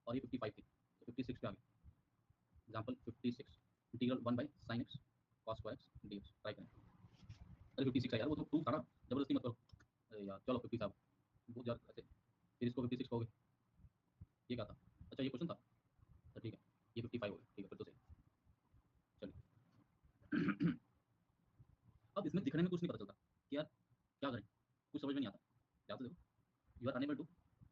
और ये 55 थी, तो 56 पे आ गया। Example 56, integral 1 by sine x cos square x dx, ट्राई करें। अरे 56 है यार, वो तो प्रूफ था ना, जबरदस्ती मत करो। अरे यार चलो 50 साहब, बहुत यार ऐसे, फिर इसको 56 कहोगे, ये क्या था, अच्छा ये क्वेश्चन था, तो ठीक है, ये 55 हो गया, ठीक है फिर तो सही। चलिए अब इसमें दिखने में कुछ नहीं पता चलता कि यार क्या करें, कुछ समझ में नहीं आता। ध्यान से देखो, you are unable to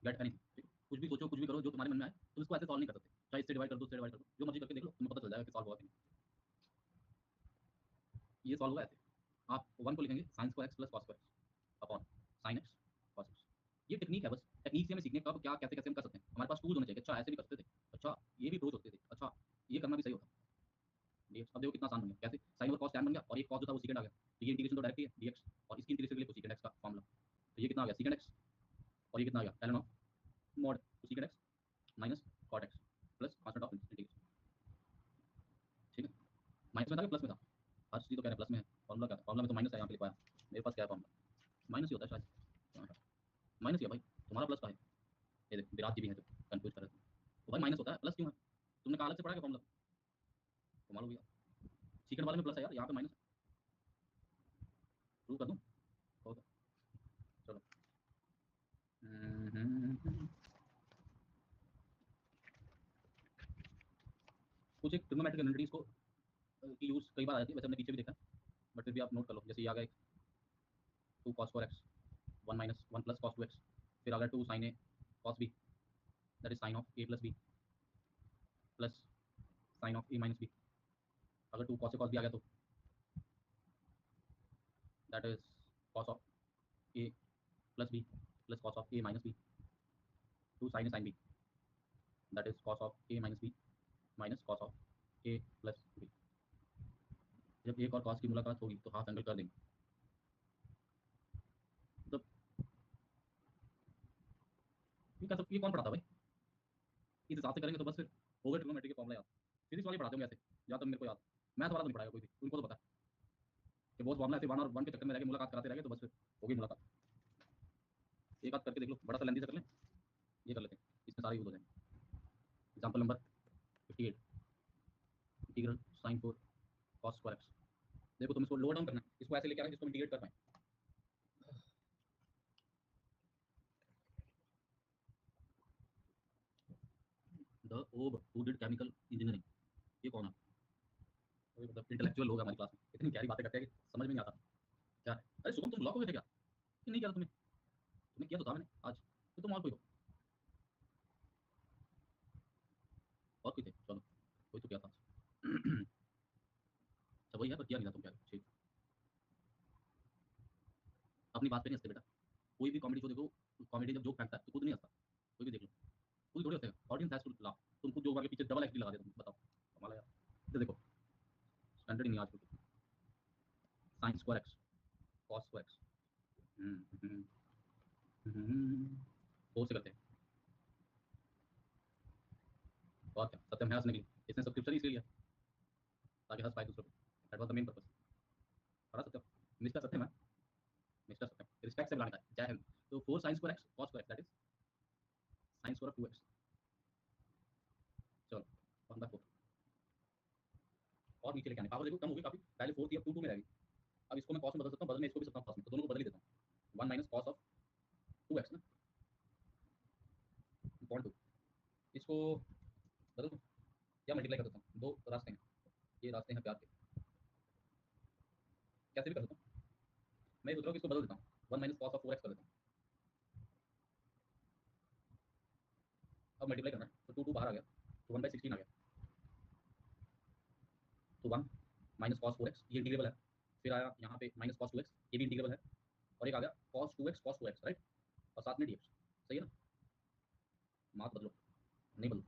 get anything, ठीक है, कुछ भी सोचो कुछ भी करो जो तुम्हारे मन में आए, तुम इसको ऐसे सॉल्व नहीं कर सकते, चाहे इससे डिवाइड कर दो, उससे डिवाइड कर दो, जो मर्जी करके देख लो, तुम्हें पता चल जाएगा कि सॉल्व होगा कि नहीं। ये सॉल्व होगा ऐसे, आप 1 को लिखेंगे sine square x plus cos square x upon sine x cos x. ये टेक्निक है, बस टेक्निक से हमें सीखने कब क्या कैसे कैसे हम कर सकते हैं। हमारे पास टूल होने चाहिए, अच्छा ऐसे भी करते थे, अच्छा ये भी अप्रोच होते थे, अच्छा ये करना भी सही होता। dx अब देखो कितना आसान बन गया, कैसे साइन ओवर कॉस टैन बन गया और एक कॉस जो था वो सेकंड आ गया, तो ये इंटीग्रेशन तो डायरेक्ट ही है dx, और इसकी इंटीग्रेशन के लिए सेकंड x का फॉर्मूला, तो ये कितना आ गया सेकंड x, और ये कितना आ गया ln of mod secant x minus cot x plus constant of integration. ठीक है, माइनस में था कि प्लस में था? हर चीज तो कह रहे हैं प्लस में है, फॉर्मूला क्या था? फॉर्मूला में तो माइनस है, यहाँ पे लिखवाया मेरे पास, क्या है फॉर्मूला? माइनस ही होता है शायद, माइनस ही है भाई, तुम्हारा प्लस का है, ये देख विराट जी भी है तो कंफ्यूज कर रहे थे, तो भाई माइनस होता है, प्लस क्यों है? तुमने कहा अलग से पढ़ा क्या फॉर्मूला? कमाल हो गया, सेकंड वाले में प्लस है यार, यहाँ पे माइनस है, प्रूव कर दूं? होगा, चलो। कुछ एक ट्रिग्नोमेट्रिक यूनिटीज को की यूज कई बार आ जाती है, वैसे हमने पीछे भी देखा, बट फिर भी आप नोट कर लो, जैसे ये आ गया 2 cos 4 x 1 minus 1 plus cos 2 x, फिर आ गया 2 sin a cos b, that is sine of a plus b plus sign of a minus b। अगर 2 cos a cos b आ गया तो that is cos of a plus b plus cos of a minus b, 2 sin a sin b, that is cos of a minus b minus cos of a plus b। जब एक और cos की मुलाकात होगी तो हाफ एंगल कर देंगे, मतलब ये क्या सब, ये कौन पढ़ाता है भाई? इस हिसाब से करेंगे तो बस फिर ओवर ट्रिग्नोमेट्री के फॉर्मूला याद, फिजिक्स वाले पढ़ाते होंगे ऐसे, या तो मेरे को याद, मैथ वाला तो नहीं पढ़ाएगा कोई भी, उनको तो पता है कि बहुत फॉर्मूला ऐसे 1 और 1 के चक्कर में रह के मुलाकात कराते रह गए, तो बस फिर होगी मुलाकात। एक आध करके देख लो, बड़ा सा लेंदी से कर लें, ये कर लेते हैं, इसमें सारे यूज हो जाएंगे। Example number 58, integral sine 4 cos square x. देखो तुम इसको लोअर डाउन करना है, इसको ऐसे लेके आना जिसको इंटीग्रेट कर पाए। द ओब हु डिड केमिकल इंजीनियरिंग, ये कौन है? कोई मतलब इंटेलेक्चुअल लोग हमारी क्लास में, इतनी गहरी बातें करते हैं कि समझ में नहीं आता क्या है। अरे शुभम तुम ब्लॉक हो गए थे क्या? कि नहीं किया था तुमने? तुमने किया तो था मैंने आज, तो तुम और कोई हो, और कोई थे, चलो कोई तो क्या था आज। अच्छा वही है, पर किया नहीं था तुम, क्या ठीक। अपनी बात पे नहीं हंसते बेटा, कोई भी कॉमेडी शो देखो, कॉमेडी जब जोक फेंकता है तो खुद नहीं हंसता, कोई भी देख लो, खुद थोड़ी हंसते हैं, ऑडियंस हैज टू लाफ। तुम खुद जोक के पीछे डबल एक्टिंग लगा देते हो, बताओ कमाल है यार। इधर देखो, स्टैंडर्ड नहीं आज बिल्कुल, sine square x cos square x, four से करते हैं, और क्या, सत्यम है हंसने के लिए, इसने सब्सक्रिप्शन इसलिए लिया ताकि हंस पाए दूसरों को, that was the main purpose. पढ़ा सत्यम, मिस्टर सत्यम है, मिस्टर सत्यम रिस्पेक्ट से बुलाने का है, जय हिंद। तो 4 sine square x cos square that is sine square of 2x, चलो 1/4, और नीचे लेके आने पावर देखो कम होगी काफी, पहले 4 थी अब 2 में रहेगी। अब इसको मैं कॉस में बदल सकता हूँ, बदल में इसको भी सकता हूँ कॉस में, तो दोनों को बदल ही देता हूँ, 1 माइनस कॉस ऑफ 2x ना, पॉइंट 2, इसको बदल दूँ या मल्टीप्लाई कर देता हूँ, दो रास्ते हैं, ये रास्ते हैं प्यार के, कैसे भी कर देता हूँ। मैं सोच रहा हूँ कि इसको बदल देता हूँ, 1 माइनस कॉस ऑफ 4x कर देता हूँ, अब मल्टीप्लाई करना है तो 2 बाहर आ गया, तो 1/16 आ गया, तो 1 माइनस कॉस 4x ये इंटीग्रेबल है, फिर आया यहाँ पे माइनस कॉस 2x ये भी इंटीग्रेबल है, और एक आ गया cos 2x राइट, और साथ में dx, सही है ना? मार्क बदलो, नहीं बदलो,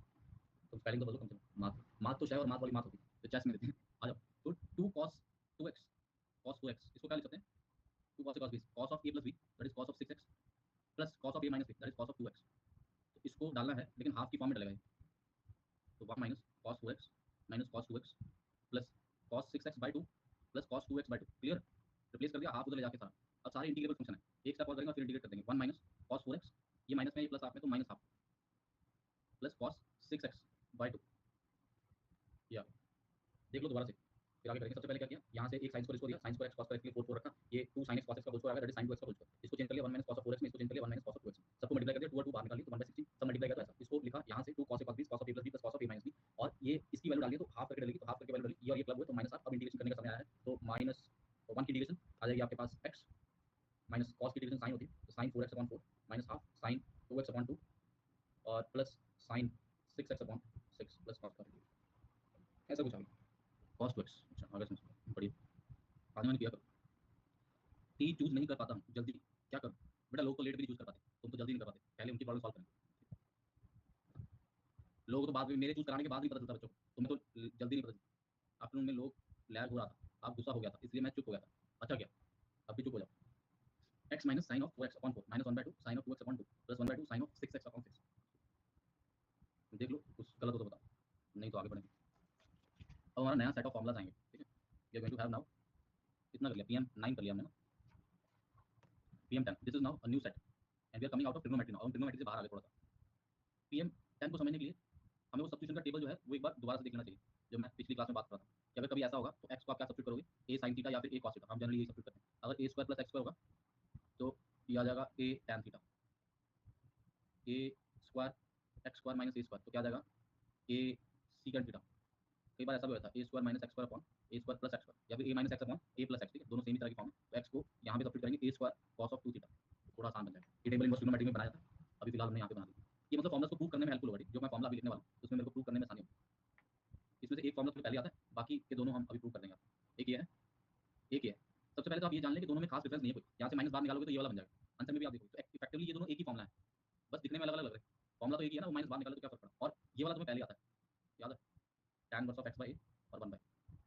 तुम स्पेलिंग तो बदलो कम से कम, मार्क तो शायद और मार्क वाली मार्क होती है तो चेस में देते हैं। आ जाओ, तो 2 cos 2x cos 2x इसको क्या लिख सकते हैं, 2 cos a cos b cos of a plus b that is cos of 6x plus cos of a minus b that is cos of 2x, तो इसको डालना है लेकिन हाफ की फॉर्म में डालेगा ये, तो 1 minus cos 4x minus cos 2x plus cos 6x by 2 plus cos 2x by 2, clear? Replace कर दिया, हाफ उधर ले जाके सारा, अब सारे इंटीग्रेबल फंक्शन है, एक स्टेप और करेंगे फिर इंटीग्रेट कर देंगे, 1 माइनस cos 4x ये माइनस में ये प्लस हाफ में तो minus half plus cos 6x by 2, या देख लो दोबारा से, फिर आगे करेंगे। सबसे पहले क्या किया, यहाँ से एक साइन स्क्वायर इसको दिया, sine square x cos square के लिए 4 रखा, ये 2 sin x cos x का होल स्क्वायर आ गया, दैट इज sin 2x का होल स्क्वायर, इसको चेंज कर लिया 1 माइनस cos ऑफ 4x में, इसको चेंज कर लिया 1 माइनस cos ऑफ 2x, सबको मल्टीप्लाई कर दिया, 2 और 2 बाहर निकाल ली तो 1/16, सब मल्टीप्लाई किया तो ऐसा, इसको लिखा यहाँ से 2 cos a cos b cos of a plus b plus cos of a minus b, और ये इसकी वैल्यू डालिए तो हाफ करके डालेगी, तो हाफ करके वैल्यू डाली, ये और ये क्लब हुए तो माइनस हाफ, अब इंटीग्रेशन करने का समय आया है, तो माइनस 1 की इंटीग्रेशन आ जाएगी आपके पास x माइनस cos की इंटीग्रेशन sin होती है तो sin 4x upon 4 minus half sin 2x upon 2 और plus sin 6x upon 6 plus cos का, ऐसा कुछ आ गया cos 2x, अच्छा आगे समझ बढ़िया। बाद में किया करो। टी चूज नहीं कर पाता हूँ जल्दी, क्या करूँ बेटा? लोग तो लेट भी चूज कर पाते, तुम तो जल्दी नहीं कर पाते, पहले उनकी प्रॉब्लम सॉल्व करें। लोग तो बाद में मेरे चूज कराने के बाद नहीं पता चलता बच्चों को, तुम्हें तो जल्दी नहीं पता चलता। आफ्टरनून में लोग लैग हो रहा था, आप गुस्सा हो गया था, इसलिए मैं चुप हो गया था। अच्छा क्या, अब भी चुप हो जाओ। x minus sine of 4x/4 minus 1/2 sine of 2x/2 plus 1/2 sine of 6x/6। देख लो कुछ गलत हो तो बताओ, नहीं तो आगे बढ़ेंगे। अब हमारा नया सेट ऑफ फॉर्मुलाज आएंगे, ठीक है। We are going to have now, कितना कर लिया, PM9 कर लिया हमने ना, PM10, this is now a new set and we are coming out of trigonometry now. हम ट्रिग्नोमेट्री से बाहर आ गए थोड़ा सा। PM10 को समझने के लिए हमें वो सब्स्टिट्यूशन का टेबल जो है वो एक बार दोबारा से देख लेना चाहिए, जो मैं पिछली क्लास में बात कर रहा था कि अगर कभी ऐसा होगा तो x को आप क्या सब्स्टिट्यूट करोगे, a sin थीटा या फिर a cos थीटा। हम जनरली यही सब्स्टिट्यूट करते हैं। अगर a² + x² होगा तो ये आ जाएगा a tan theta, a² x² - a² तो क्या आ जाएगा a secant थीटा। कई बार ऐसा भी होता है a² - x² upon a² + x² या फिर a - x upon a + x, ठीक है, दोनों सेम ही तरह की फॉर्म है। तो x को यहाँ पे सब्स्टिट्यूट करेंगे a² cos ऑफ 2 थीटा, थोड़ा आसान बन जाएगा। ये टेबल इनवर्स ट्रिग्नोमेट्री में बनाया था, अभी फिलहाल हमने यहाँ पे बना दिया। ये मतलब फॉर्मुलास को प्रूव करने में हेल्पफुल होगा, जो मैं फॉर्मुला अभी लिखने वाला हूँ उसमें मेरे को प्रूव करने में आसानी होगी। इसमें से एक फॉर्मुला तो पहले आता है, बाकी के दोनों हम अभी प्रूव कर देंगे। एक ये है, एक ये है। सबसे पहले तो आप ये जान लें कि दोनों में खास डिफरेंस नहीं है कोई। यहाँ से माइनस बाहर निकालोगे तो ये वाला बन जाएगा, आंसर में भी आप देखोगे तो इफेक्टिवली ये दोनों एक ही फॉर्मुला है, बस दिखने में अलग अलग लग रहे हैं। फॉर्मुला तो एक ही है ना, वो माइनस बाहर निकालो तो क्या फर्क पड़ा। और ये वाला तुम्हें पहले आता है, याद है, tan इनवर्स ऑफ x/a और 1/,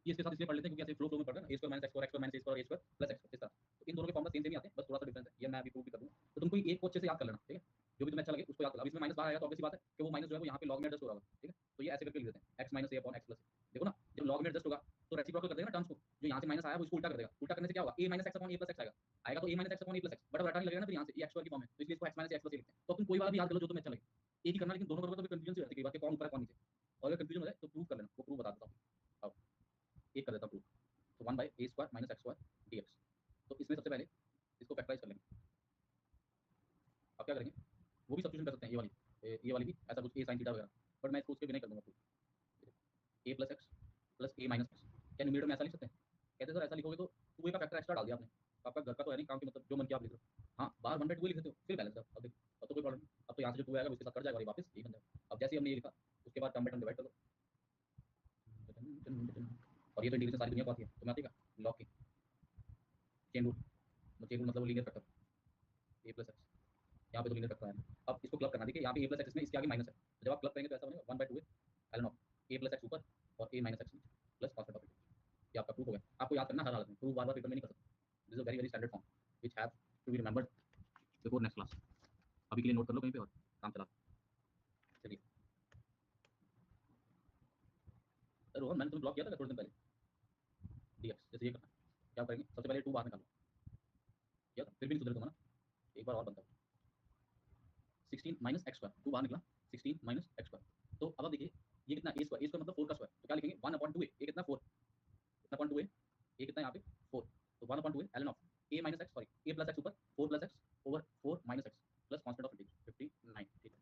ये इसके साथ इसलिए पढ़ लेते हैं क्योंकि ऐसे फ्लो में पढ़ रहे हैं ना, a² - x² x² - a² a² + x इस तरह। तो इन दोनों के फॉर्मुला सेम सेम ही आते हैं, बस थोड़ा सा डिफरेंस है, ये मैं अभी प्रूव भी कर दूंगा। तो तुम कोई एक को अच्छे से याद कर लेना, ठीक है, जो भी तुम्हें अच्छा लगे उसको याद कर। अब इसमें माइनस बाहर आएगा तो ऑब्वियस बात है कि वो माइनस जो है वो यहाँ पे लॉग में एडजस्ट हो रहा होगा, ठीक है। तो ये ऐसे करके लिख देते हैं x - a upon x + a। देखो ना, जब लॉग में एडजस्ट होगा तो रेसिप्रोकल कर देगा ना टर्म्स को, जो यहाँ से माइनस आया वो इसको उल्टा कर देगा। उल्टा करने से क्या होगा, a - x upon a + x आएगा, आएगा तो a - x upon a + x, but अब रटा नहीं लगेगा ना फिर यहाँ से, ये x² की फॉर्म है तो इसलिए इसको x - a x + a लिखते हैं। तो तुम कोई वाला भी याद कर लो जो तुम्हें अच्छा लगे, एक ही करना, लेकिन दोनों करोगे तो फिर कंफ्यूजन हो जाती है कई बार कि कौन ऊपर है कौन नीचे। और अगर कंफ्यूजन हो जाए तो प्रूव कर लेना, वो प्रूव बता देता हूँ। अब एक कर देता हूँ प्रूव। तो 1/a² - x² dx। तो इसमें सबसे पहले इसको फैक्टराइज कर लेंगे। अब क्या करेंगे, वो भी सब्स्टिट्यूशन कर सकते हैं, ये वाली भी ऐसा कुछ a sin थीटा वगैरह, बट मैं इसको उसके बिना ही कर दूंगा prove. a + x + a - x, क्या न्यूमरेटर में ऐसा लिख सकते हैं? कहते सर ऐसा लिखोगे तो 2a का फैक्टर एक्स्ट्रा डाल दिया आपने, तो आपका घर का तो है नहीं काम, की मतलब जो मन किया आप लिख रहे हो। हाँ, बाहर 1/2 लिख देते हो, फिर बैलेंस कर। अब देखो, अब तो कोई प्रॉब्लम नहीं। अब तो यहाँ से जो 2 आएगा वो इसके साथ कट जाएगा और ये वापस यही बन जाएगा। अब जैसे ही हमने ये लिखा उसके बाद टर्म बाय टर्म डिवाइड कर दो, और ये तो इंटीग्रेशन सारी दुनिया को आती है, तुम्हें आती है क्या लॉग की चेन रूल? चेन रूल मतलब लीनियर फैक्टर a + x, यहाँ पे तो लीनियर फैक्टर है। अब इसको क्लब करना, देखिए यहाँ पे a + x इसमें इसके आगे माइनस है, तो जब आप क्लब करेंगे तो ऐसा बनेगा 1/2 ln ऑफ a + x ऊपर और a - x नीचे प्लस cos थीटा। ये आपका प्रूफ हो गया। आपको याद करना हर हालत में, प्रूफ बार-बार पेपर में नहीं कर सकते। This is a very very standard form which have to be remembered before next class. अभी के लिए नोट कर लो कहीं पे और काम चला। चलिए रोहन, मैंने तुम्हें ब्लॉक किया था थोड़े दिन पहले, dx जैसे ये करना। क्या करेंगे, सबसे पहले 2 बाहर निकालो, किया था फिर भी नहीं सुधरे तुम ना, एक बार और बनता है। 16 - x², 2 बाहर निकला, 16 - x²। तो अब आप देखिए ये कितना a² मतलब 4 का स्क्वायर, तो क्या लिखेंगे 1/2a, ये कितना 4, कितना 0.2a, ये कितना यहाँ पे 4, तो 1/2a ln of a - x, sorry a + x ऊपर 4 + x over 4 - x plus constant of integration 59, ठीक है।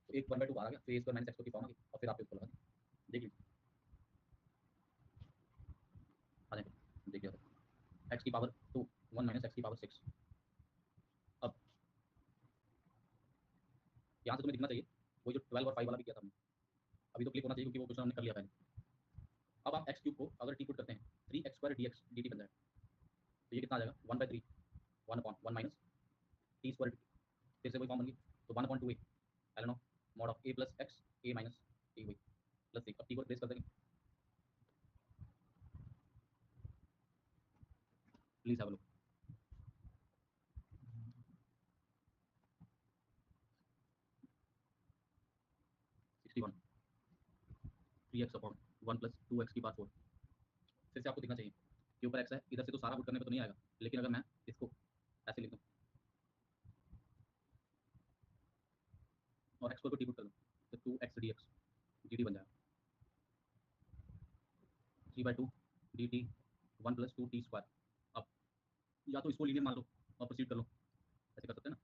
तो एक 1/2 बाहर आ गया, फिर a² - x² की फॉर्म आ गई और फिर आप इसको लगा दें, देख लीजिए आ जाएगा। देखिए x की पावर 2 1 - x की पावर 6। अब यहाँ से तुम्हें दिखना चाहिए वो जो 12 और 5 वाला भी किया था हमने, अभी तो क्लिक होना चाहिए क्योंकि वो क्वेश्चन हमने कर लिया पहले। अब आप x³ को अगर t पुट करते हैं 3x² dx dt बन जाएगा, तो ये कितना आ जाएगा 1/3 1/1 माइनस t² dt, फिर से वही फॉर्म बन गई। तो 1/2a ln of mod of a + x a - t वही प्लस c। अब t को रिप्लेस कर देंगे, please have a look. 61 3x upon 1 + 2x की पावर 4। फिर से आपको दिखना चाहिए कि ऊपर x है, इधर से तो सारा पुट करने पे तो नहीं आएगा, लेकिन अगर मैं इसको ऐसे लिख दूं और x को t पुट कर दूं तो 2x dx dt बन जाएगा 3/2 dt 1 + 2t²। अब या तो इसको लीनियर मान लो और प्रोसीड कर लो, ऐसे कर सकते हैं ना।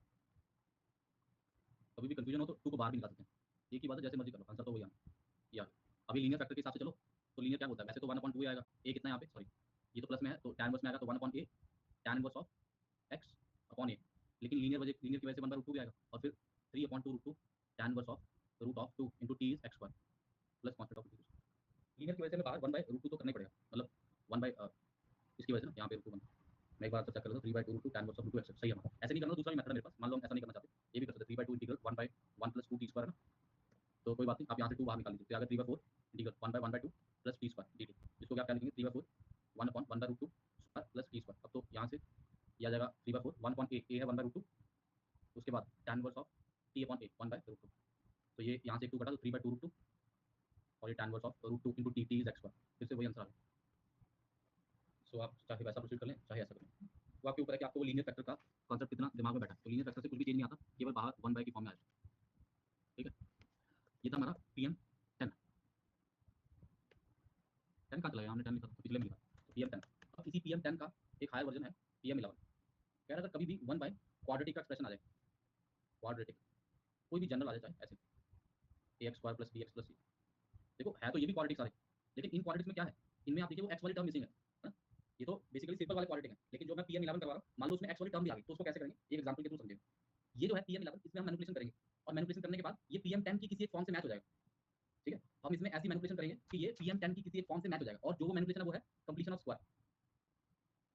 कभी भी कंफ्यूजन हो तो 2 को बाहर भी निकाल सकते हैं, एक ही बात है, जैसे मर्जी कर लो, आंसर तो वही आना। ये आ गया। अभी लीनियर फैक्टर के हिसाब से चलो, तो लीनियर क्या होता है, वैसे तो 1/2 आएगा, a कितना यहाँ पे, सॉरी ये तो प्लस में है तो tan इनवर्स में आएगा, तो 1/a tan inverse of x upon a, लेकिन लीनियर की वजह से 1/√2 भी आएगा, और फिर 3/2√2 tan inverse of √2 × t is x² plus constant of integration. Linear की वजह से मैं बाहर 1/√2 तो करना ही पड़ेगा, मतलब बाहर निकाल लीजिए, तो आ गया 3/4 integral 1/1/2 plus T square dt, इसको क्या लिखेंगे 3/4 1/1/√2 स्क्वायर प्लस टी स्क्वायर। अब तो यहाँ से ये आ जाएगा 3/4 1/a, a है 1/√2, उसके बाद tan inverse of t upon a 1/√2, तो ये यहाँ से 2 घटा तो 3/2√2 और ये tan inverse of √2 into T is x square, फिर से वही आंसर आ गया। सो आप चाहे वैसा प्रोसीड कर लें चाहे ऐसा करें, तो आपके ऊपर है कि आपको वो लीनियर फैक्टर का कॉन्सेप्ट कितना दिमाग में बैठा है। तो लीनियर फैक्टर से कुछ भी चेंज नहीं आता, केवल बाहर 1 की फॉर्म में आ जाए। ठीक है, ये था हमारा PM10। 10 का चला गया, हमने 10 लिखा था पिछले में लिखा, तो PM10। अब इसी PM10 का एक हायर वर्जन है PM11। कह रहा था कभी भी 1 बाय क्वाड्रेटिक का एक्सप्रेशन आ जाए, क्वाड्रेटिक कोई भी जनरल आ जाए चाहे ऐसे ax² plus bx plus c, देखो है तो ये भी क्वाड्रेटिक सारे, लेकिन इन क्वाड्रेटिक्स में क्या है, इनमें आप देखिए वो एक्स वाली टर्म मिसिंग है ना? ये तो बेसिकली सिंपल वाले क्वाड्रेटिक है, लेकिन जो मैं PM11 करवा रहा हूँ, मान लो उसमें एक्स वाली टर्म भी आ गई, तो उसको कैसे करेंगे एक एग्जांपल के थ्रू समझेंगे। ये जो है PM11, इसमें हम मैनिपुलेशन करेंगे, और मैनिपुलेशन करने के बाद ये PM10 की किसी एक फॉर्म से मैच हो जाएगा। ठीक है, हम इसमें ऐसी मैनिपुलेशन करेंगे कि ये PM10 की किसी एक फॉर्म से मैच हो जाएगा, और जो वो मैनिपुलेशन है वो है कंप्लीशन ऑफ स्क्वायर।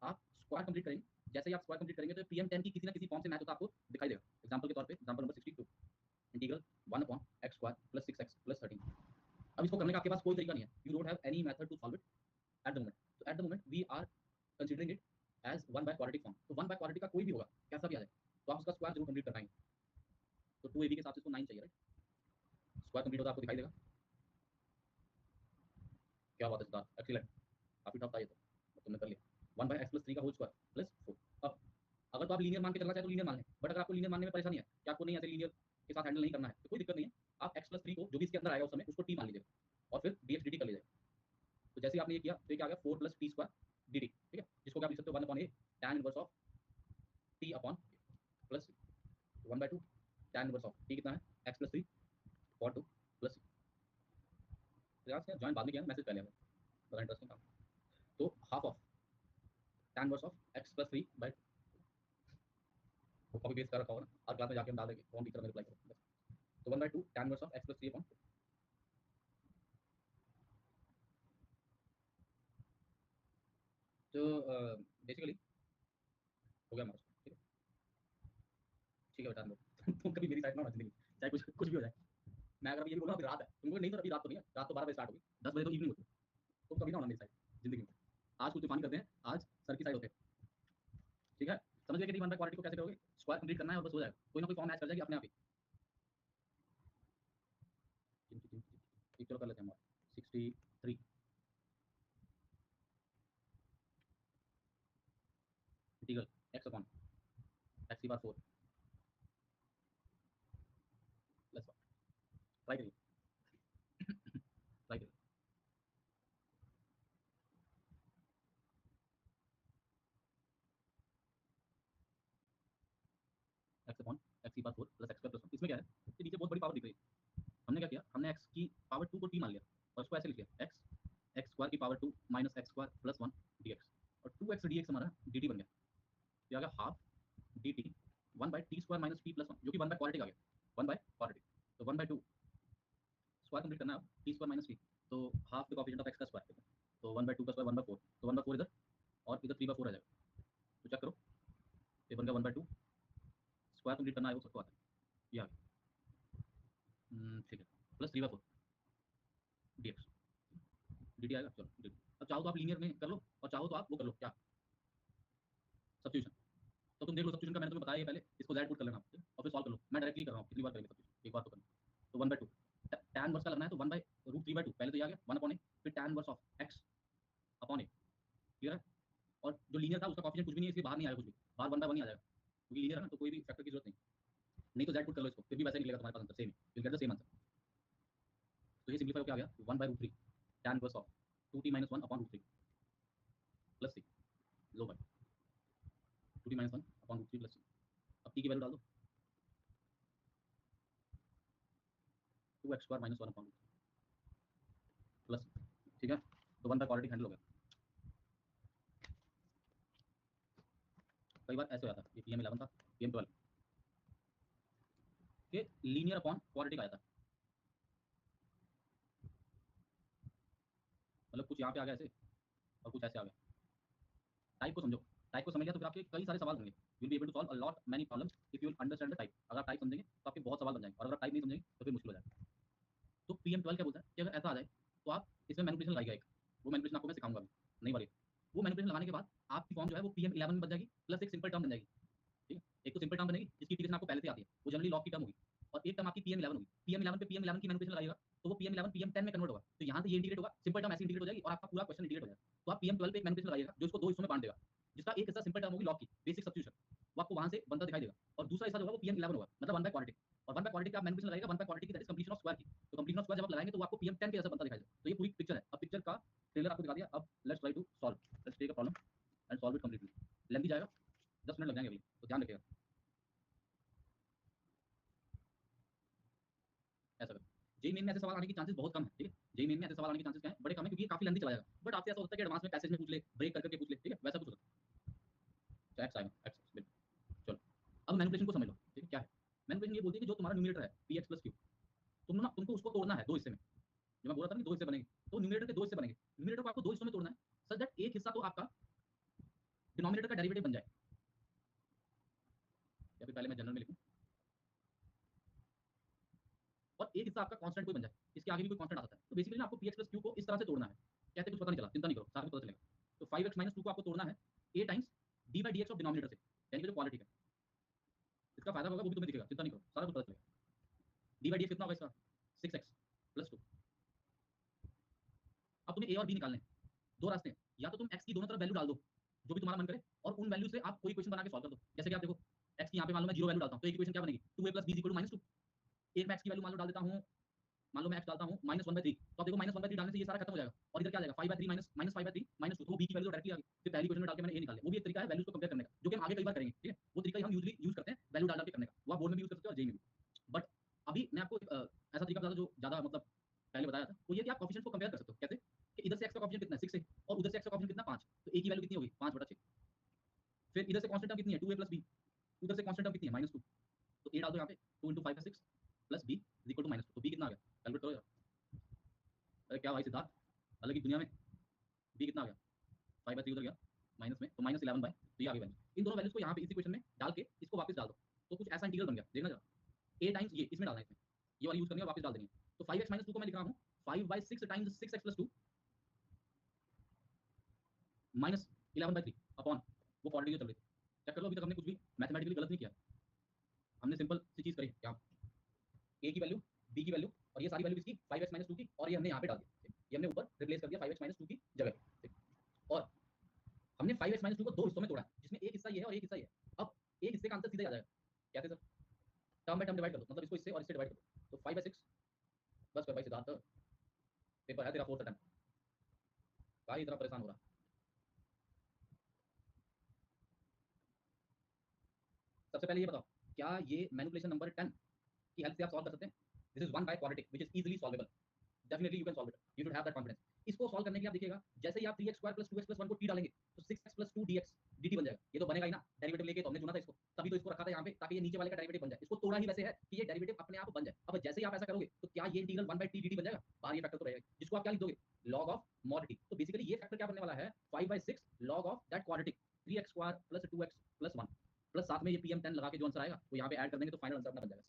आप स्क्वायर कंप्लीट करेंगे, जैसे ही आप स्क्वायर कंप्लीट करेंगे तो PM10 की किसी ना किसी फॉर्म से मैच होता आपको दिखाई देगा। एग्जांपल के तौर पे example number 62 integral 1/x² plus 6x plus 13। अब इसको करने का आपके पास कोई तरीका नहीं है, you don't have any method to solve it at the moment. तो at the moment we are considering it as 1 by quadratic form. तो 1 बाय क्वाड्रेटिक का कोई भी होगा, कैसा भी आ जाए, तो आप उसका स्क्वायर जरूर कंप्लीट कर पाएंगे। तो 2ab के हिसाब से इसको 9 चाहिए, राइट? स्क्वायर कंप्लीट होता आपको दिखाई देगा। क्या बात है सिद्धार्थ, एक्सीलेंट, काफी टफ था ये तो तुमने कर लिया। 1/x+3 का होल स्क्वायर प्लस 4। अब अगर तो आप लीनियर मान के चलना चाहे तो लीनियर मान लें, बट अगर आपको लीनियर मानने में परेशानी है कि आपको नहीं ऐसे लीनियर के साथ हैंडल नहीं करना है, तो कोई दिक्कत नहीं है। आप x+3 को जो भी इसके अंदर आएगा उस समय उसको t मान लीजिएगा, और फिर dx dt कर लीजिएगा। तो जैसे आपने ये किया तो ये क्या आ गया 4 प्लस टी स्क्वायर dt। ठीक है, जिसको क्या लिख सकते हो 1/a tan inverse of t upon plus 1/2 tan inverse of t कितना है x+3 और 2 प्लस। यार से ज्वाइन बाद में किया, मैसेज पहले है, बड़ा इंटरेस्टिंग था। तो half of tan inverse of x+3 by, वो कॉपी पेस्ट कर रखा होगा ना, और क्लास में जाके हम डाल देंगे कौन टीचर में रिप्लाई करो। तो 1/2 tan inverse of x+3 upon, तो बेसिकली हो गया हमारा। ठीक है, ठीक है बेटा तुम कभी मेरी साइड ना होना जिंदगी, चाहे कुछ भी हो जाए। मैं अगर अभी ये भी बोलूँ अभी रात है, तुमको नहीं तो अभी रात तो नहीं है, रात तो 12 बजे स्टार्ट होगी, 10 बजे तो इवनिंग होती है, तो कभी ना होना मेरी साइड जिंदगी में। आज कुछ तूफानी करते हैं, आज सर की साइड होते हैं। ठीक है, समझ गए कि 1 बाय क्वाड्रेटिक को कैसे करोगे, स्क्वायर कंप्लीट करना है और बस हो जाएगा, कोई ना कोई फॉर्म मैच कर जाएगी अपने आप ही। एक चलो कर लेते हैं हम 63 इंटीग्रल x अपॉन x की बार 4 प्लस 1। ट्राई करिए, ट्राई करिए। x अपॉन x की बार 4 प्लस x स्क्वायर प्लस 1, इसमें क्या है, इसके नीचे बहुत बड़ी पावर दिख रही है। हमने क्या किया, हमने x की पावर 2 को t मान लिया और उसको ऐसे लिख लिया x स्क्वायर की power 2 minus x square plus 1 dx, और 2x dx हमारा dt बन गया। ये आ गया half dt 1 by t square minus t plus 1, जो कि 1 बाय क्वाड्रेटिक आ गया, 1 बाय क्वाड्रेटिक। तो 1/2 स्क्वायर कंप्लीट करना है टी स्क्वायर माइनस टी, तो half the coefficient of x का स्क्वायर, तो 1/2 का स्क्वायर 1/4, तो 1/4 इधर और इधर 3/4 आ जाएगा। तो चेक करो, ये बन गया 1/2, स्क्वायर कंप्लीट करना है वो सबको आता है, ये आ गया। ठीक है, प्लस 3/4 dx dt आएगा। चलो dt, अब चाहो तो आप लीनियर में कर लो और चाहो तो आप वो कर लो क्या, सब्स्टिट्यूशन। तो तुम देख लो सब्स्टिट्यूशन का, मैंने तुम्हें बताया ये पहले, इसको z पुट कर लेना आप, और फिर सॉल्व कर लो। मैं डायरेक्टली कर रहा हूँ, कितनी बार करेंगे सब्स्टिट्यूशन, एक बार तो करना। तो 1/2 tan इनवर्स का लगना है, तो 1/√3/2 पहले तो ये आ गया 1/a, फिर tan inverse of x upon a, clear है। और जो लीनियर था उसका कोएफिशिएंट कुछ भी नहीं है, इसलिए बाहर नहीं आएगा कुछ भी, बाहर 1/1 ही आ जाएगा, क्योंकि लीनियर है ना, तो कोई भी फैक्टर की जरूरत नहीं। नहीं तो z पुट कर लो इसको, फिर भी वैसे निकलेगा तुम्हारे पास आंसर सेम ही, will get the same answer. तो ये सिंपलीफाई हो क्या आ गया 1/√3 tan inverse of 2t - 1 upon √3 plus c, लो भाई 2t - 1 अपॉन √3 प्लस c। अब t की वैल्यू डाल दो, 2x² - 1 अपॉन प्लस, ठीक है। तो 1 बाय क्वाड्रेटिक हैंडल हो गया। कई बार ऐसे हो जाता है, ये PM11 था, PM12 के लीनियर अपॉन क्वाड्रेटिक आया था, मतलब कुछ यहाँ पे आ गया ऐसे और कुछ ऐसे आ गया। टाइप को समझो, टाइप को समझ लिया तो फिर आपके कई सारे सवाल होंगे, you will be able to solve a lot many problems if you will understand the type. अगर आप टाइप समझेंगे तो आपके बहुत सवाल बन जाएंगे, और अगर टाइप नहीं समझेंगे तो फिर मुश्किल हो जाएगा। तो PM12 क्या बोलता है कि अगर ऐसा आ जाए तो आप इसमें मैनिपुलेशन लगाइएगा एक, वो मैनिपुलेशन आपको मैं सिखाऊंगा अभी नहीं वाली। वो मैनिपुलेशन लगाने के बाद आपकी फॉर्म जो है वो PM11 में बन जाएगी, प्लस एक सिंपल टर्म बन जाएगी। ठीक है, एक तो सिंपल टर्म बनेगी जिसकी इंटीग्रेशन आपको पहले से आती है, वो जनरली लॉग की टर्म होगी, और एक टर्म आपकी PM11 होगी। PM11 पे PM11 की मैनिपुलेशन लगाइएगा तो वो PM11 PM10 में कन्वर्ट होगा, तो यहाँ से ये इंटीग्रेट होगा, सिंपल टर्म ऐसे इंटीग्रेट हो जाएगी और आपका पूरा क्वेश्चन इंटीग्रेट हो जाएगा। तो आप PM12 पे एक मैनिपुलेशन लगाइएगा जो इसको दो हिस्सों में बांट देगा, जिसका एक हिस्सा सिंपल टर्म होगी लॉग की बेसिक सब्स्टिट्यूशन, वो आपको वहां से बनता दिखाई देगा, और दूसरा हिस्सा जो होगा वो PM11 होगा, मतलब 1 बाय क्वाड्रेटिक, और 1 बाय क्वाड्रेटिक का आप मैनिपुलेशन लगाइएगा 1 बाय क्वाड्रेटिक की that is completion of square की, तो कंप्लीशन ऑफ स्क्वायर जब आप लगाएंगे तो वो आपको PM10 के जैसा बनता दिखाई देगा। तो ये पूरी पिक्चर है, अब पिक्चर का ट्रेलर आपको दिखा दिया, अब let's try to solve, let's take a problem and solve it completely. Lengthy जाएगा, 10 मिनट लग जाएंगे अभी, तो ध्यान रखिएगा। ऐसा कर, जेई मेन में ऐसे सवाल आने के चांसेस बहुत कम है, ठीक है, जेई मेन में ऐसे सवाल आने के चांसेस क्या है, बड़े कम है, क्योंकि ये काफी लेंथी चला जाएगा, बट आपसे ऐसा होता है कि एडवांस में पैसेज में पूछ ले, ब्रेक कर करके पूछ ले, ठीक है, वैसा कुछ होता है। तो एक्स आएगा, एक्स बिल्कुल। चलो अब मैनिपुलेशन को समझ लो, ठीक है, क्या है मैनिपुलेशन। ये बोलती है कि जो तुम्हारा न्यूमरेटर है px प्लस क्यू, तुमको उसको तोड़ना है दो हिस्से में, जो मैं बोल रहा था ना दो हिस्से बनेंगे, तो न्यूमरेटर के दो हिस्से बनेंगे, न्यूमरेटर को आपको दो हिस्सों में तोड़ना है सच दैट एक हिस्सा तो आपका डिनोमिनेटर का डेरिवेटिव बन जाए, या फिर पहले मैं जनरल में लिखूं, और एक हिस्सा आपका कांस्टेंट कोई बन जाए, इसके आगे भी कोई कांस्टेंट आ सकता है। तो बेसिकली ना आपको px प्लस क्यू को इस तरह से तोड़ना है, कहते कुछ पता नहीं चला, चिंता नहीं करो, सारा कुछ पता चलेगा। तो 5x माइनस 2 को आपको तोड़ना है a times d by dx of denominator से, यानी कि जो क्वालिटी है, इसका फायदा होगा वो भी तुम्हें दिखेगा, चिंता नहीं करो, सारा कुछ पता चलेगा। d बाई dx कितना होगा इसका 6x प्लस 2। अब तुम्हें a और b निकालने हैं, दो रास्ते हैं, या तो तुम x की दोनों तरफ वैल्यू डाल दो जो भी तुम्हारा मन करे, और उन वैल्यू से आप कोई इक्वेशन बना के सॉल्व कर दो। जैसे कि आप देखो x की यहाँ पे मान लो मैं 0 वैल्यू डालता हूँ, तो एक इक्वेशन क्या बनेगी 2a plus b equal to -2। एक मैं x की वैल्यू मान लो डाल देता हूँ, मान लो मैं x डालता हूँ -1/3, तो आप देखो -1/3 डालने से ये सारा खत्म हो जाएगा, और इधर क्या आ जाएगा 5/3 -5/3 -2, तो वो b की वैल्यू डायरेक्टली आ गई। फिर पहली इक्वेशन में डाल के मैंने a निकाल लिया, वो भी एक तरीका है वैल्यूज को कंपेयर करने का, जो कि हम आगे कई बार करेंगे, ठीक है, वो तरीका हम यूजुअली यूज करते हैं वैल्यू डाल के करने का, वो आप बोर्ड में भी यूज कर सकते हो और जेई में भी। बट अभी मैं आपको ऐसा तरीका बता जो ज्यादा मतलब पहले बताया था, वो ये कि आप कोएफिशिएंट्स को कंपेयर कर सकते हो। कैसे कि इधर से x का कोएफिशिएंट कितना है 6 है, और उधर से x का कोएफिशिएंट कितना 5, तो a की वैल्यू कितनी होगी 5/6। फिर इधर से कांस्टेंट टर्म कितनी है 2a प्लस b, उधर से कांस्टेंट टर्म कितनी है -2, तो a डाल दो यहाँ पे 2 × 5 = 6 plus b is equal to -2, तो b कितना आ गया कैलकुलेट करो यार। अरे क्या भाई सिद्धार्थ, अलग ही दुनिया में, b कितना आ गया 5/3 उधर गया माइनस में, तो -11/, तो ये आ गई वैल्यू। इन दोनों वैल्यूज को यहाँ पे इस इक्वेशन में डाल के इसको वापस डाल दो, तो कुछ ऐसा इंटीग्रल बन गया, देखना जरा a टाइम्स ये इसमें डालना है, इसमें ये वाली यूज करनी है, वापस डाल देनी है। तो 5x - 2 को मैं लिख रहा हूँ 5/6 टाइम्स 6x + 2 -11/3 अपॉन वो क्वाड्रेटिक जो चल रही थी। चेक कर लो, अभी तक हमने कुछ भी मैथमेटिकली गलत नहीं किया, हमने सिंपल सी चीज करी यहाँ, a की वैल्यू b की वैल्यू और ये सारी वैल्यू इसकी 5x - 2 की, और ये हमने यहाँ पे डाल दिया, ये हमने ऊपर रिप्लेस कर दिया 5x - 2 की जगह पे, और हमने 5x - 2 को दो हिस्सों में तोड़ा है, जिसमें एक हिस्सा ये है और एक हिस्सा ये है। अब एक हिस्से का आंसर सीधे आ जाएगा, कैसे sir, term by term divide कर दो, मतलब इसको इससे और इससे डिवाइड कर दो, तो 5/6 बस कर भाई सिद्धार्थ, पेपर है तेरा 4th अटेम्प्ट, भाई इतना परेशान हो रहा। सबसे पहले ये बताओ, क्या ये मैनिपुलेशन नंबर 10 की हेल्प से आप सॉल्व कर सकते हैं? This is one by quadratic which is easily solvable, definitely you can solve it, you should have that confidence. इसको सॉल्व करने के लिए आप देखिएगा, जैसे ही आप 3x² + 2x + 1 को t डालेंगे तो 6x + 2 dx dt बन जाएगा। ये तो बनेगा ही ना, डेरिवेटिव लेके तो हमने चुना था इसको, तभी तो इसको रखा था यहाँ पे, ताकि ये नीचे वाले का डेरिवेटिव बन जाए। इसको तोड़ा ही वैसे है कि ये डेरिवेटिव अपने आप बन जाए। अब जैसे ही आप ऐसा करोगे तो क्या ये इंटीग्रल 1/t dt बन जाएगा, बाहर ये फैक्टर तो रहेगा, जिसको आप क्या लिख दोगे log ऑफ mod t। तो बेसिकली ये फैक्टर क्या बनने वाला है 5/6 log of that quadratic 3x² + 2x + 1, plus साथ में ये PM10 लगा के जो आंसर आएगा वो यहाँ पे ऐड कर देंगे, तो फाइनल आंसर अपना बन जाएगा।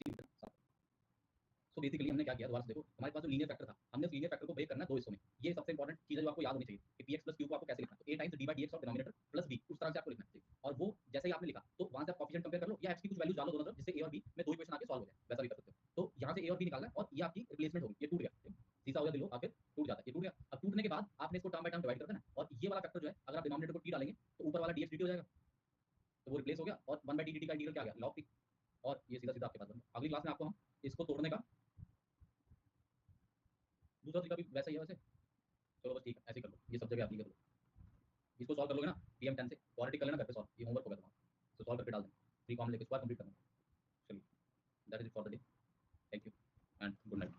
सो बेसिकली हमने क्या किया, दोबारा से देखो, हमारे पास जो लीनियर फैक्टर था, हमने उस लीनियर फैक्टर को ब्रेक करना है दो हिस्सों में। ये सबसे इंपॉर्टेंट चीज है जो आपको याद होनी चाहिए कि px + q को आपको कैसे लिखना है, तो a times d by dx of denominator plus b, उस तरह से आपको लिखना है। और वो जैसे ही आपने लिखा तो वहां से आप कोएफिशिएंट कंपेयर कर लो, या x की कुछ वैल्यूज डालो दोनों तरफ, जिससे a और b में दो इक्वेशन आके सॉल्व हो जाए, वैसा भी कर सकते हो। तो यहाँ से a और b निकालना है, और ये आपकी रिप्लेसमेंट होगी, ये टूट गया, सीसा हो गया दिलो, आखिर टूट जाता है, ये टूट गया। अब टूटने के बाद आपने इसको टर्म बाय टर्म डिवाइड कर देना, और ये वाला फैक्टर जो है अगर आप डिनोमिनेटर को t डालेंगे तो ऊपर वाला dx dt हो जाएगा, तो वो रिप्लेस हो गया, और 1/d dt का इंटीग्रल क्या आ गया log t, और ये सीधा सीधा आपके पास बन गया। अगली क्लास में आपको हम इसको तोड़ने का दूसरा तरीका भी वैसा ही है वैसे। चलो बस ठीक है, ऐसे कर लो, ये सब जगह एप्लीकेबल है। इसको सॉल्व कर लोगे ना PM10 से, क्वाड्रेटिक कर लेना घर पे सॉल्व, ये होमवर्क हो गया तुम्हारा, तो सॉल्व करके डाल देना, 3 कॉमन लेके स्क्वायर कंप्लीट करना। चलिए, that is it for the day, thank you and good night.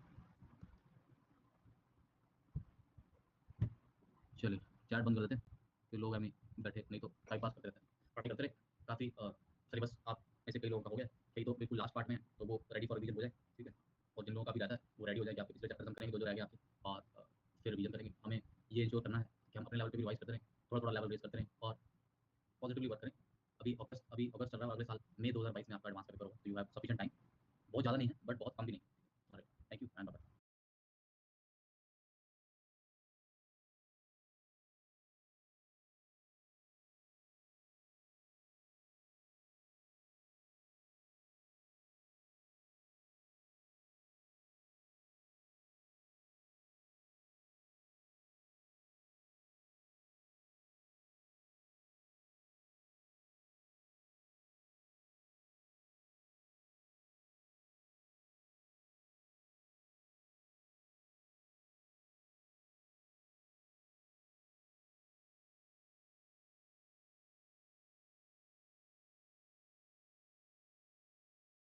चलिए चैट बंद कर देते हैं, फिर लोग हमें बैठे नहीं तो टाइम पास करते रहते हैं, पार्टी करते रहे। काफ़ी सिलेबस आप ऐसे कई लोगों का हो गया, कई तो बिल्कुल लास्ट पार्ट में है, तो वो रेडी फॉर रिवीजन हो जाए, ठीक है, और जिन लोगों का भी रहता है वो रेडी हो जाए कि आपके पिछले चैप्टर हम करेंगे, जो रह गए आपके, और फिर रिवीजन करेंगे। हमें ये जो करना है कि हम अपने लेवल पे भी रिवाइज करते रहें, थोड़ा थोड़ा लेवल रेस करते रहें, और पॉजिटिवली वर्क करें। अभी अगस्त चल रहा है, अगले साल मई 2022 में आपका एडवांस पेपर होगा, तो यू हैव सफिशिएंट टाइम, बहुत ज़्यादा नहीं है बट बहुत कम भी नहीं है।